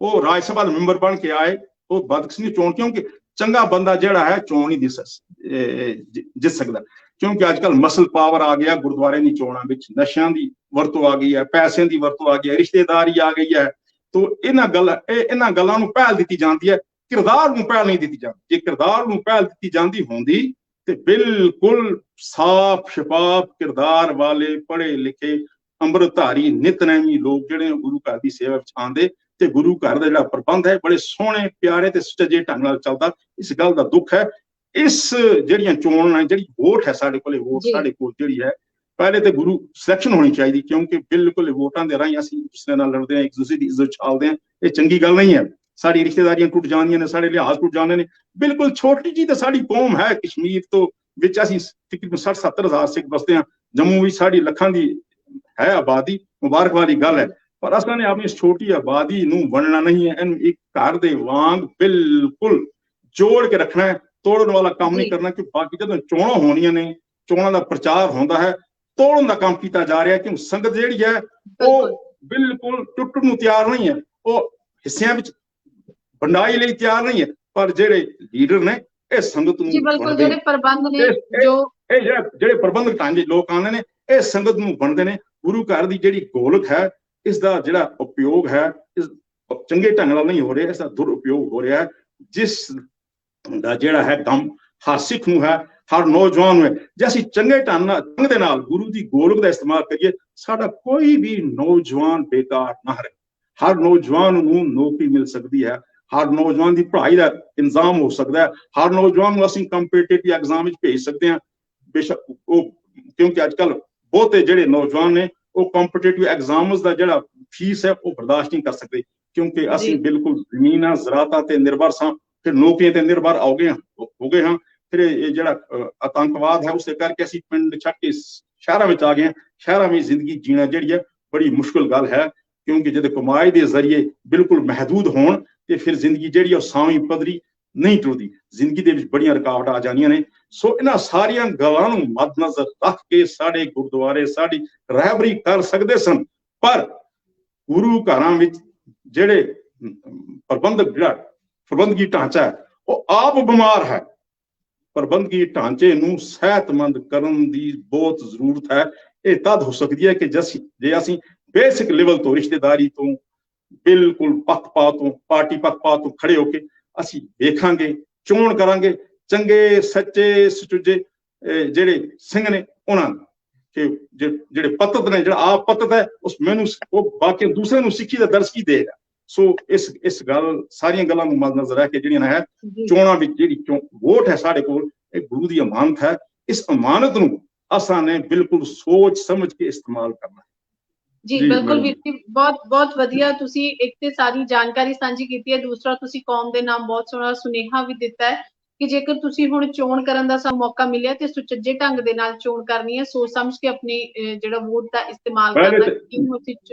ਉਹ ਰਾਜ ਸਭਾ ਦਾ ਮੈਂਬਰ ਬਣ ਕੇ ਆਏ, ਉਹ ਬਦਕਿਸਮਤੀ ਚੋਣ, ਕਿਉਂਕਿ ਚੰਗਾ ਬੰਦਾ ਜਿਹੜਾ ਹੈ ਚੋਣ ਨਹੀਂ ਜਿੱਤ ਸਕਦਾ, ਕਿਉਂਕਿ ਅੱਜ ਕੱਲ੍ਹ ਮਸਲ ਪਾਵਰ ਆ ਗਿਆ ਗੁਰਦੁਆਰੇ ਦੀ ਚੋਣਾਂ ਵਿੱਚ, ਨਸ਼ਿਆਂ ਦੀ ਵਰਤੋਂ ਆ ਗਈ ਹੈ, ਪੈਸਿਆਂ ਦੀ ਵਰਤੋਂ ਆ ਗਈ ਹੈ, ਰਿਸ਼ਤੇਦਾਰੀ ਆ ਗਈ ਹੈ। ਤੋ ਇਹਨਾਂ ਗੱਲਾਂ ਨੂੰ ਪਹਿਲ ਦਿੱਤੀ ਜਾਂਦੀ ਹੈ, ਕਿਰਦਾਰ ਨੂੰ ਪਹਿਲ ਨਹੀਂ ਦਿੱਤੀ ਜਾਂਦੀ। ਜੇ ਕਿਰਦਾਰ ਨੂੰ ਪਹਿਲ ਦਿੱਤੀ ਜਾਂਦੀ ਹੁੰਦੀ ਤੇ ਬਿਲਕੁਲ ਸਾਫ਼ ਸ਼ਫਾਫ ਕਿਰਦਾਰ ਵਾਲੇ ਪੜ੍ਹੇ ਲਿਖੇ ਅੰਮ੍ਰਿਤਧਾਰੀ ਨਿਤਨੇਮੀ ਲੋਕ ਜਿਹੜੇ ਗੁਰੂ ਘਰ ਦੀ ਸੇਵਾ ਵਿੱਚ ਆਉਂਦੇ ਤੇ ਗੁਰੂ ਘਰ ਦਾ ਜਿਹੜਾ ਪ੍ਰਬੰਧ ਹੈ ਬੜੇ ਸੋਹਣੇ ਪਿਆਰੇ ਤੇ ਸੁਚੱਜੇ ਢੰਗ ਨਾਲ ਚੱਲਦਾ। ਇਸ ਗੱਲ ਦਾ ਦੁੱਖ ਹੈ ਇਸ ਜਿਹੜੀਆਂ ਚੋਣਾਂ ਜਿਹੜੀ ਵੋਟ ਹੈ ਸਾਡੇ ਕੋਲੇ ਵੋਟ ਸਾਡੇ ਕੋਲ ਜਿਹੜੀ ਹੈ ਪਹਿਲੇ ਤੇ ਗੁਰੂ ਸਿਲੈਕਸ਼ਨ ਹੋਣੀ ਚਾਹੀਦੀ, ਕਿਉਂਕਿ ਬਿਲਕੁਲ ਵੋਟਾਂ ਦੇ ਰਾਹੀਂ ਅਸੀਂ ਇੱਕ ਦੂਸਰੇ ਨਾਲ ਲੜਦੇ ਹਾਂ, ਇੱਕ ਦੂਸਰੇ ਦੀ ਇੱਜ਼ਤ ਛਾਲਦੇ ਹਾਂ, ਇਹ ਚੰਗੀ ਗੱਲ ਨਹੀਂ ਹੈ। ਸਾਡੀ ਰਿਸ਼ਤੇਦਾਰੀਆਂ ਟੁੱਟ ਜਾਂਦੀਆਂ ਨੇ, ਸਾਡੇ ਲਿਹਾਜ਼ ਟੁੱਟ ਜਾਂਦੇ ਨੇ। ਬਿਲਕੁਲ ਛੋਟੀ ਜਿਹੀ ਤਾਂ ਸਾਡੀ ਕੌਮ ਹੈ ਕਸ਼ਮੀਰ ਤੋਂ ਵਿੱਚ ਅਸੀਂ ਤਕਰੀਬਨ 60-70 ਹਜ਼ਾਰ ਸਿੱਖ ਬਸਦੇ ਹਾਂ। ਜੰਮੂ ਵਿੱਚ ਸਾਡੀ ਲੱਖਾਂ ਦੀ ਹੈ ਆਬਾਦੀ, ਮੁਬਾਰਕ ਵਾਲੀ ਗੱਲ ਹੈ, ਪਰ ਅਸਾਂ ਨੇ ਆਪਣੀ ਇਸ ਛੋਟੀ ਆਬਾਦੀ ਨੂੰ ਵੰਡਣਾ ਨਹੀਂ ਹੈ। ਇਹਨੂੰ ਇੱਕ ਘਰ ਦੇ ਵਾਂਗ ਬਿਲਕੁਲ ਜੋੜ ਕੇ ਰੱਖਣਾ ਹੈ, ਤੋੜਨ ਵਾਲਾ ਕੰਮ ਨਹੀਂ ਕਰਨਾ। ਕਿ ਬਾਕੀ ਜਦੋਂ ਚੋਣਾਂ ਹੋਣੀਆਂ ਨੇ, ਚੋਣਾਂ ਦਾ ਪ੍ਰਚਾਰ ਹੁੰਦਾ ਹੈ, ਤੋੜਨ ਦਾ ਕੰਮ ਕੀਤਾ ਜਾ ਰਿਹਾ, ਕਿਉਂ ਸੰਗਤ ਜਿਹੜੀ ਹੈ ਉਹ ਬਿਲਕੁਲ ਟੁੱਟਣ ਨੂੰ ਤਿਆਰ ਨਹੀਂ ਹੈ, ਉਹ ਹਿੱਸਿਆਂ ਵਿੱਚ ਵੰਡਾਈ ਲਈ ਤਿਆਰ ਨਹੀਂ ਹੈ। ਪਰ ਜਿਹੜੇ ਲੀਡਰ ਨੇ ਇਹ ਸੰਗਤ ਨੂੰ ਜਿਹੜੇ ਪ੍ਰਬੰਧ ਨੇ ਜਿਹੜੇ ਪ੍ਰਬੰਧਕ ਢਾਂਚੇ ਲੋਕ ਆਉਂਦੇ ਨੇ ਇਹ ਸੰਗਤ ਨੂੰ ਵੰਡਦੇ ਨੇ। ਗੁਰੂ ਘਰ ਦੀ ਜਿਹੜੀ ਗੋਲਕ ਹੈ ਇਸ ਦਾ ਜਿਹੜਾ ਉਪਯੋਗ ਹੈ ਇਸ ਚੰਗੇ ਢੰਗ ਨਾਲ ਨਹੀਂ ਹੋ ਰਿਹਾ, ਇਸ ਦਾ ਦੁਰਉਪਯੋਗ ਹੋ ਰਿਹਾ ਹੈ, ਜਿਸ ਦਾ ਜਿਹੜਾ ਹੈ ਗਮ ਹਰ ਸਿੱਖ ਨੂੰ ਹੈ, ਹਰ ਨੌਜਵਾਨ ਨੂੰ ਹੈ। ਜੇ ਅਸੀਂ ਚੰਗੇ ਢੰਗ ਦੇ ਨਾਲ ਗੁਰੂ ਦੀ ਗੋਲਕ ਦਾ ਇਸਤੇਮਾਲ ਕਰੀਏ, ਸਾਡਾ ਕੋਈ ਵੀ ਨੌਜਵਾਨ ਬੇਕਾਰ ਨਾ ਰਹੇ। ਹਰ ਨੌਜਵਾਨ ਨੂੰ ਨੌਕਰੀ ਮਿਲ ਸਕਦੀ ਹੈ, ਹਰ ਨੌਜਵਾਨ ਦੀ ਪੜ੍ਹਾਈ ਦਾ ਇੰਤਜ਼ਾਮ ਹੋ ਸਕਦਾ ਹੈ, ਹਰ ਨੌਜਵਾਨ ਨੂੰ ਅਸੀਂ ਕੰਪੀਟੀਟਿਵ ਐਗਜ਼ਾਮ ਵਿੱਚ ਭੇਜ ਸਕਦੇ ਹਾਂ। ਬੇਸ਼ੱਕ ਉਹ ਕਿਉਂਕਿ ਅੱਜ ਕੱਲ੍ਹ ਬਹੁਤੇ ਜਿਹੜੇ ਨੌਜਵਾਨ ਨੇ ਉਹ ਕੰਪੀਟੀਟਿਵ ਐਗਜ਼ਾਮਸ ਦਾ ਜਿਹੜਾ ਫੀਸ ਹੈ ਉਹ ਬਰਦਾਸ਼ਤ ਨਹੀਂ ਕਰ ਸਕਦੇ, ਕਿਉਂਕਿ ਅਸੀਂ ਬਿਲਕੁਲ ਜ਼ਮੀਨਾਂ ਜ਼ਰਾਤਾਂ ਤੇ ਨਿਰਭਰ ਸਾਂ, ਫਿਰ ਨੌਕਰੀਆਂ ਤੇ ਨਿਰਭਰ ਹੋ ਗਏ ਹਾਂ। ਫਿਰ ਇਹ ਜਿਹੜਾ ਆਤੰਕਵਾਦ ਹੈ ਉਸੇ ਕਰਕੇ ਅਸੀਂ ਪਿੰਡ ਛੱਡ ਕੇ ਸ਼ਹਿਰਾਂ ਵਿੱਚ ਆ ਗਏ ਹਾਂ। ਸ਼ਹਿਰਾਂ ਵਿੱਚ ਜ਼ਿੰਦਗੀ ਜੀਣਾ ਜਿਹੜੀ ਹੈ ਬੜੀ ਮੁਸ਼ਕਿਲ ਗੱਲ ਹੈ, ਕਿਉਂਕਿ ਜਦੋਂ ਕਮਾਈ ਦੇ ਜ਼ਰੀਏ ਬਿਲਕੁਲ ਮਹਿਦੂਦ ਹੋਣ ਤੇ ਫਿਰ ਜ਼ਿੰਦਗੀ ਜਿਹੜੀ ਉਹ ਸਾਵੀਂ ਪੱਧਰੀ ਨਹੀਂ ਟੁਰਦੀ, ਜ਼ਿੰਦਗੀ ਦੇ ਵਿੱਚ ਬੜੀਆਂ ਰੁਕਾਵਟਾਂ ਆ ਜਾਂਦੀਆਂ ਨੇ। ਸੋ ਇਹਨਾਂ ਸਾਰੀਆਂ ਗੱਲਾਂ ਨੂੰ ਮੱਦਨਜ਼ਰ ਰੱਖ ਕੇ ਸਾਡੇ ਗੁਰਦੁਆਰੇ ਸਾਡੀ ਰਹਿਬਰੀ ਕਰ ਸਕਦੇ ਸਨ, ਪਰ ਗੁਰੂ ਘਰਾਂ ਵਿੱਚ ਜਿਹੜੇ ਪ੍ਰਬੰਧਕੀ ਢਾਂਚਾ ਹੈ ਉਹ ਆਪ ਬਿਮਾਰ ਹੈ। ਪ੍ਰਬੰਧਕੀ ਢਾਂਚੇ ਨੂੰ ਸਿਹਤਮੰਦ ਕਰਨ ਦੀ ਬਹੁਤ ਜ਼ਰੂਰਤ ਹੈ। ਇਹ ਤਦ ਹੋ ਸਕਦੀ ਹੈ ਕਿ ਜੇ ਅਸੀਂ ਬੇਸਿਕ ਲੈਵਲ ਤੋਂ ਰਿਸ਼ਤੇਦਾਰੀ ਤੋਂ ਬਿਲਕੁਲ ਪੱਖਪਾਤ ਤੋਂ ਪਾਰਟੀ ਪੱਖਪਾਤ ਤੋਂ ਖੜੇ ਹੋ ਕੇ ਅਸੀਂ ਵੇਖਾਂਗੇ, ਚੋਣ ਕਰਾਂਗੇ ਚੰਗੇ ਸੱਚੇ ਸੁਚੱਜੇ ਜਿਹੜੇ ਸਿੰਘ ਨੇ ਉਹਨਾਂ ਕਿ ਜਿਹੜੇ ਪਤਤ ਨੇ, ਜਿਹੜਾ ਆਪ ਪਤਤ ਹੈ ਉਸ ਮੈਨੂੰ ਉਹ ਬਾਕੀ ਦੂਸਰੇ ਨੂੰ ਸਿੱਖੀ ਦਾ ਦਰਸ ਕੀ ਦੇਗਾ। ਸੋ ਇਸ ਗੱਲ ਸਾਰੀਆਂ ਗੱਲਾਂ ਨੂੰ ਮੱਦਨਜ਼ਰ ਰੱਖ ਕੇ ਜਿਹੜੀਆਂ ਹੈ ਚੋਣਾਂ ਵਿੱਚ ਜਿਹੜੀ ਵੋਟ ਹੈ ਸਾਡੇ ਕੋਲ ਇਹ ਗੁਰੂ ਦੀ ਅਮਾਨਤ ਹੈ। ਇਸ ਅਮਾਨਤ ਨੂੰ ਅਸਾਂ ਨੇ ਬਿਲਕੁਲ ਸੋਚ ਸਮਝ ਕੇ ਇਸਤੇਮਾਲ ਕਰਨਾ। ਜੀ ਬਿਲਕੁਲ ਵੀਰ ਜੀ, ਬਹੁਤ ਵਧੀਆ ਤੁਸੀਂ ਇੱਕ ਤੇ ਸਾਰੀ ਜਾਣਕਾਰੀ ਸਾਂਝੀ ਕੀਤੀ ਹੈ, ਦੂਸਰਾ ਤੁਸੀਂ ਕੌਮ ਦੇ ਨਾਮ ਬਹੁਤ ਸੋਹਣਾ ਸੁਨੇਹਾ ਵੀ ਦਿੱਤਾ ਹੈ ਕਿ ਜੇਕਰ ਤੁਸੀਂ ਹੁਣ ਚੋਣ ਕਰਨ ਦਾ ਸਾਨੂੰ ਮੌਕਾ ਮਿਲਿਆ ਤੇ ਸੁਚੱਜੇ ਢੰਗ ਦੇ ਨਾਲ ਚੋਣ ਕਰਨੀ ਹੈ, ਸੋਚ ਸਮਝ ਕੇ ਆਪਣੀ ਜਿਹੜਾ ਵੋਟ ਦਾ ਇਸਤੇਮਾਲ ਕਰਨਾ।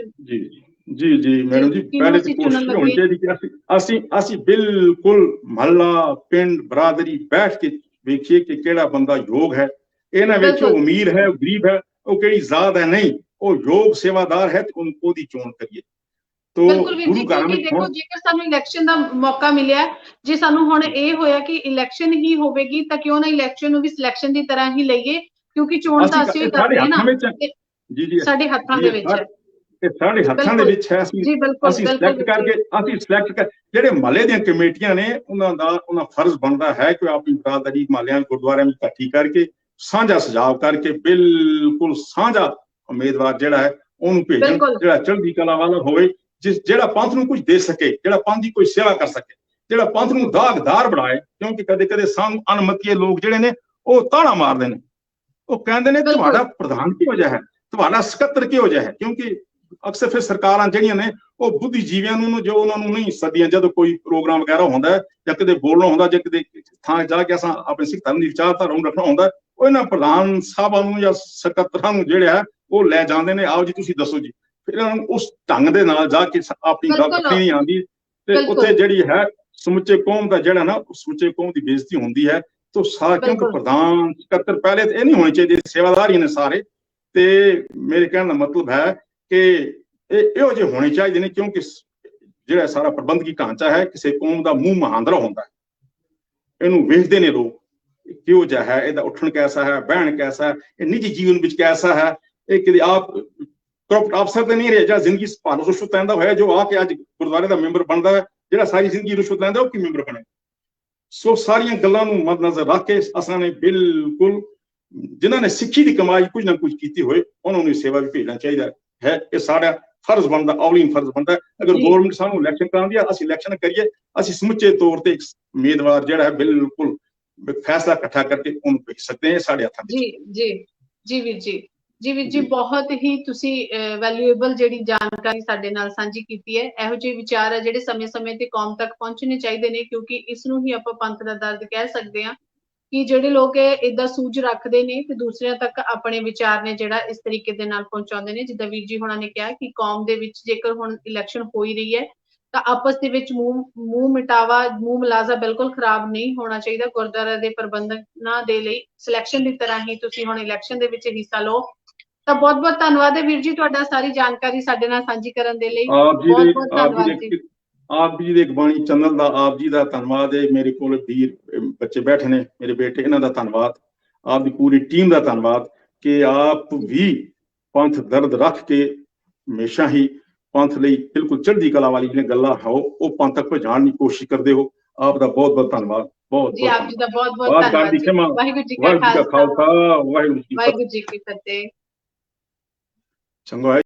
ਜੀ ਮੈਡਮ ਜੀ, ਪਹਿਲੇ ਤਾਂ ਕੋਸ਼ਿਸ਼ ਹੋਣੀ ਚਾਹੀਦੀ ਕਿ ਅਸੀਂ ਬਿਲਕੁਲ ਮਹੱਲਾ ਪਿੰਡ ਬਰਾਦਰੀ ਬੈਠ ਕੇ ਵੇਖੀਏ ਕਿ ਕਿਹੜਾ ਬੰਦਾ ਯੋਗ ਹੈ। ਇਹਨਾਂ ਵਿੱਚ ਉਹ ਅਮੀਰ ਹੈ, ਉਹ ਗਰੀਬ ਹੈ, ਉਹ ਕਿਹੜੀ ਜ਼ਾਤ ਹੈ, ਨਹੀਂ ਉਹ ਯੋਗ ਸੇਵਾਦਾਰ ਹੈ ਤੇ ਉਹਦੀ ਚੋਣ ਕਰੀਏ। ਬਿਲਕੁਲ ਵੀਰ ਜੀ, ਕਿਉਂਕਿ ਦੇਖੋ ਜੇਕਰ ਸਾਨੂੰ ਇਲੈਕਸ਼ਨ ਦਾ ਮੌਕਾ ਮਿਲਿਆ, ਜੇ ਸਾਨੂੰ ਹੁਣ ਇਹ ਹੋਇਆ ਕਿ ਇਲੈਕਸ਼ਨ ਹੀ ਹੋਵੇਗੀ ਤਾਂ ਕਿਉਂ ਨਾ ਇਲੈਕਸ਼ਨ ਨੂੰ ਵੀ ਸਿਲੈਕਸ਼ਨ ਦੀ ਤਰ੍ਹਾਂ ਹੀ ਲਈਏ, ਕਿਉਂਕਿ ਚੋਣ ਤਾਂ ਅਸੀਂ ਕਰਦੇ ਹਾਂ ਨਾ, ਸਾਡੇ ਹੱਥਾਂ ਦੇ ਵਿੱਚ ਹੈ। ਸਾਡੇ ਹੱਥਾਂ ਦੇ ਵਿੱਚ ਹੈ। ਅਸੀਂ ਸਿਲੈਕਟ ਕਰ ਜਿਹੜੇ ਮਹੱਲੇ ਦੀਆਂ ਕਮੇਟੀਆਂ ਨੇ ਉਹਨਾਂ ਫਰਜ਼ ਬਣਦਾ ਹੈ ਕਿ ਆਪਣੀ ਬਰਾਦਰੀ ਮਹੱਲਿਆਂ ਗੁਰਦੁਆਰਿਆਂ ਵਿੱਚ ਇਕੱਠੀ ਕਰਕੇ ਸਾਂਝਾ ਸੁਝਾਅ ਕਰਕੇ ਬਿਲਕੁਲ ਸਾਂਝਾ ਉਮੀਦਵਾਰ ਜਿਹੜਾ ਹੈ ਉਹਨੂੰ ਭੇਜਣ, ਜਿਹੜਾ ਚੜ੍ਹਦੀ ਕਲਾ ਵਾਲਾ ਹੋਵੇ, ਜਿਹੜਾ ਪੰਥ ਨੂੰ ਕੁਝ ਦੇ ਸਕੇ, ਜਿਹੜਾ ਪੰਥ ਦੀ ਕੋਈ ਸੇਵਾ ਕਰ ਸਕੇ, ਜਿਹੜਾ ਪੰਥ ਨੂੰ ਦਾਗਦਾਰ ਬਣਾਏ। ਕਿਉਂਕਿ ਕਦੇ ਕਦੇ ਸਾਨੂੰ ਅਣਮਤੀਏ ਲੋਕ ਜਿਹੜੇ ਨੇ ਉਹ ਤਾਣਾ ਮਾਰਦੇ ਨੇ, ਉਹ ਕਹਿੰਦੇ ਨੇ ਤੁਹਾਡਾ ਪ੍ਰਧਾਨ ਕਿਹੋ ਜਿਹਾ ਹੈ, ਤੁਹਾਡਾ ਸਕੱਤਰ ਕਿਹੋ ਜਿਹਾ ਹੈ। ਕਿਉਂਕਿ ਅਕਸਰ ਫਿਰ ਸਰਕਾਰਾਂ ਜਿਹੜੀਆਂ ਨੇ ਉਹ ਬੁੱਧੀਜੀਵੀਆਂ ਨੂੰ ਜੋ ਉਹਨਾਂ ਨੂੰ ਨਹੀਂ ਸਦੀਆਂ, ਜਦੋਂ ਕੋਈ ਪ੍ਰੋਗਰਾਮ ਵਗੈਰਾ ਹੁੰਦਾ ਜਾਂ ਕਿਤੇ ਬੋਲਣਾ ਹੁੰਦਾ ਜਾਂ ਕਿਤੇ ਥਾਂ ਜਾ ਕੇ ਅਸਾਂ ਆਪਣੇ ਸਿੱਖ ਧਰਮ ਦੀ ਵਿਚਾਰਧਾਰਾ ਨੂੰ ਰੱਖਣਾ ਹੁੰਦਾ, ਉਹ ਇਹਨਾਂ ਪ੍ਰਧਾਨ ਸਾਹਿਬਾਂ ਨੂੰ ਜਾਂ ਸਕੱਤਰਾਂ ਨੂੰ ਜਿਹੜਾ ਉਹ ਲੈ ਜਾਂਦੇ ਨੇ, ਆਓ ਜੀ ਤੁਸੀਂ ਦੱਸੋ ਜੀ। ਫਿਰ ਇਹਨਾਂ ਨੂੰ ਉਸ ਢੰਗ ਦੇ ਨਾਲ ਜਾ ਕੇ ਆਪਣੀ ਗੱਲ ਰੱਖਣੀ ਨਹੀਂ ਆਉਂਦੀ ਤੇ ਉੱਥੇ ਜਿਹੜੀ ਹੈ ਸਮੁੱਚੇ ਕੌਮ ਦਾ ਜਿਹੜਾ ਨਾ ਸਮੁੱਚੇ ਕੌਮ ਦੀ ਬੇਇੱਜ਼ਤੀ ਹੁੰਦੀ ਹੈ। ਤਾਂ ਕਿਉਂਕਿ ਪ੍ਰਧਾਨ ਸਕੱਤਰ ਪਹਿਲੇ ਇਹ ਨਹੀਂ ਹੋਣੇ ਚਾਹੀਦੇ, ਸੇਵਾਦਾਰ ਹੀ ਨੇ ਸਾਰੇ। ਤੇ ਮੇਰੇ ਕਹਿਣ ਦਾ ਮਤਲਬ ਹੈ ਕਿ ਇਹੋ ਜਿਹੇ ਹੋਣੇ ਚਾਹੀਦੇ ਨੇ, ਕਿਉਂਕਿ ਜਿਹੜਾ ਸਾਰਾ ਪ੍ਰਬੰਧਕੀ ਢਾਂਚਾ ਹੈ ਕਿਸੇ ਕੌਮ ਦਾ ਮੂੰਹ ਮਹਾਂਦਰਾ ਹੁੰਦਾ ਹੈ। ਇਹਨੂੰ ਵੇਖਦੇ ਨੇ ਲੋਕ ਕਿਹੋ ਜਿਹਾ ਹੈ, ਇਹਦਾ ਉੱਠਣ ਕੈਸਾ ਹੈ, ਬਹਿਣ ਕੈਸਾ ਹੈ, ਇਹ ਨਿੱਜੀ ਜੀਵਨ ਵਿੱਚ ਕੈਸਾ ਹੈ। ਇਹ ਕਿਤੇ ਆਪ ਕਰਪਟ ਅਫਸਰ ਤੇ ਨਹੀਂ ਰਿਹਾ ਜਿਹੜਾ ਜ਼ਿੰਦਗੀ ਭਾਰਤ ਰਿਸ਼ਵਤ ਲੈਂਦਾ ਹੋਇਆ, ਜੋ ਆ ਕੇ ਅੱਜ ਗੁਰਦੁਆਰੇ ਦਾ ਮੈਂਬਰ ਬਣਦਾ ਹੈ, ਜਿਹੜਾ ਸਾਰੀ ਜ਼ਿੰਦਗੀ ਰਿਸ਼ਵਤ ਲੈਂਦਾ ਉਹ ਕੀ ਮੈਂਬਰ ਬਣੇ। ਸੋ ਸਾਰੀਆਂ ਗੱਲਾਂ ਨੂੰ ਮੱਦਨਜ਼ਰ ਰੱਖ ਕੇ ਅਸਾਂ ਨੇ ਬਿਲਕੁਲ ਜਿਨ੍ਹਾਂ ਨੇ ਸਿੱਖੀ ਦੀ ਕਮਾਈ ਕੁਝ ਨਾ ਕੁਝ ਕੀਤੀ ਹੋਏ ਉਹਨਾਂ ਨੂੰ ਸੇਵਾ ਵੀ ਭੇਜਣਾ ਚਾਹੀਦਾ ਹੈ। ਇਹ ਸਾਡਾ ਫਰਜ਼ ਬਣਦਾ, ਔਲੀਨ ਫਰਜ਼ ਬਣਦਾ। ਅਗਰ ਜੀ। ਗਵਰਨਮੈਂਟ ਸਾਨੂੰ ਇਲੈਕਸ਼ਨ ਕਰਾਉਂਦੀ ਆ, ਅਸੀਂ ਇਲੈਕਸ਼ਨ ਕਰੀਏ, ਅਸੀਂ ਸਮੁੱਚੇ ਤੌਰ ਤੇ ਇੱਕ ਉਮੀਦਵਾਰ ਜਿਹੜਾ ਹੈ ਬਿਲਕੁਲ ਫੈਸਲਾ ਇਕੱਠਾ ਕਰਕੇ ਉਹਨੂੰ ਭੇਜ ਸਕਦੇ ਹਾਂ, ਸਾਡੇ ਹੱਥਾਂ ਵਿੱਚ। ਜੀ ਜੀ ਜੀ ਵੀਰ ਜੀ, ਜੀ ਵੀਰ ਜੀ, ਜੀ। ਬਹੁਤ ਹੀ ਤੁਸੀਂ ਵੈਲਿਊਏਬਲ ਜਿਹੜੀ ਜਾਣਕਾਰੀ ਸਾਡੇ ਨਾਲ ਸਾਂਝੀ ਕੀਤੀ ਹੈ। ਇਹੋ ਜਿਹੇ ਵਿਚਾਰ ਹੈ ਜਿਹੜੇ ਸਮੇਂ-ਸਮੇਂ ਤੇ ਕੌਮ ਤੱਕ ਪਹੁੰਚਣੇ ਚਾਹੀਦੇ ਨੇ, ਕਿਉਂਕਿ ਇਸ ਨੂੰ ਹੀ ਆਪਾਂ ਪੰਥ ਦਾ ਦਰਦ ਕਹਿ ਸਕਦੇ ਹਾਂ ਕਿ ਜਿਹੜੇ ਲੋਕ ਏਦਾਂ ਸੂਝ ਰੱਖਦੇ ਨੇ ਤੇ ਦੂਸਰਿਆਂ ਤੱਕ ਆਪਣੇ ਵਿਚਾਰ ਨੇ ਜਿਹੜਾ ਇਸ ਤਰੀਕੇ ਦੇ ਨਾਲ ਪਹੁੰਚਾਉਂਦੇ ਨੇ। ਜਿੱਦਾਂ ਵੀਰ ਜੀ ਹੋਣਾ ਨੇ ਕਿਹਾ ਕਿ ਕੌਮ ਦੇ ਵਿੱਚ ਜੇਕਰ ਹੁਣ ਇਲੈਕਸ਼ਨ ਹੋ ਹੀ ਰਹੀ ਹੈ ਤਾਂ ਆਪਸ ਦੇ ਵਿੱਚ ਮੂੰਹ ਮਿਟਾਵਾ, ਮੂੰਹ ਮਲਾਜ਼ਾ ਬਿਲਕੁਲ ਖਰਾਬ ਨਹੀਂ ਹੋਣਾ ਚਾਹੀਦਾ। ਗੁਰਦੁਆਰਾ ਦੇ ਪ੍ਰਬੰਧਕਾਂ ਦੇ ਲਈ ਸਿਲੈਕਸ਼ਨ ਦੀ ਤਰ੍ਹਾਂ ਹੀ ਤੁਸੀਂ ਹੁਣ ਇਲੈਕਸ਼ਨ ਦੇ ਵਿੱਚ ਹਿੱਸਾ ਲਓ। ਤਾਂ ਬਹੁਤ-ਬਹੁਤ ਧੰਨਵਾਦ ਹੈ ਵੀਰ ਜੀ ਤੁਹਾਡਾ, ਸਾਰੀ ਜਾਣਕਾਰੀ ਸਾਡੇ ਨਾਲ ਸਾਂਝੀ ਕਰਨ ਦੇ ਲਈ। ਬਹੁਤ-ਬਹੁਤ ਧੰਨਵਾਦ ਜੀ। ਆਪ ਜੀ ਦੇ ਗੁਰਬਾਣੀ ਚੈਨਲ ਦਾ ਆਪ ਜੀ ਦਾ ਧੰਨਵਾਦ ਹੈ। ਮੇਰੇ ਕੋਲ ਵੀਰ ਬੱਚੇ ਬੈਠੇ ਨੇ, ਮੇਰੇ ਬੇਟੇ, ਇਹਨਾਂ ਦਾ ਧੰਨਵਾਦ। ਆਪ ਦੀ ਪੂਰੀ ਟੀਮ ਦਾ ਧੰਨਵਾਦ ਕਿ ਆਪ ਵੀ ਪੰਥ ਦਰਦ ਰੱਖ ਕੇ ਹਮੇਸ਼ਾ ਹੀ ਪੰਥ ਲਈ ਬਿਲਕੁਲ ਚੜ੍ਹਦੀ ਕਲਾ ਵਾਲੀ ਜਿਹੜੀਆਂ ਗੱਲਾਂ ਹੋ ਉਹ ਪੰਥ ਤੱਕ ਪਹੁੰਚਾਉਣ ਦੀ ਕੋਸ਼ਿਸ਼ ਕਰਦੇ ਹੋ। ਆਪ ਦਾ ਬਹੁਤ-ਬਹੁਤ ਧੰਨਵਾਦ। ਜੀ ਆਪ ਜੀ ਦਾ ਬਹੁਤ-ਬਹੁਤ ਧੰਨਵਾਦ ਜੀ। ਵਾਹਿਗੁਰੂ ਜੀ ਕਾ ਖਾਲਸਾ, ਵਾਹਿਗੁਰੂ ਜੀ ਕੀ ਫਤਿਹ। ਵਾਹਿਗੁਰੂ ਜੀ ਕੀ ਫਤਿਹ। ਚੰਗਾ ਹੈ।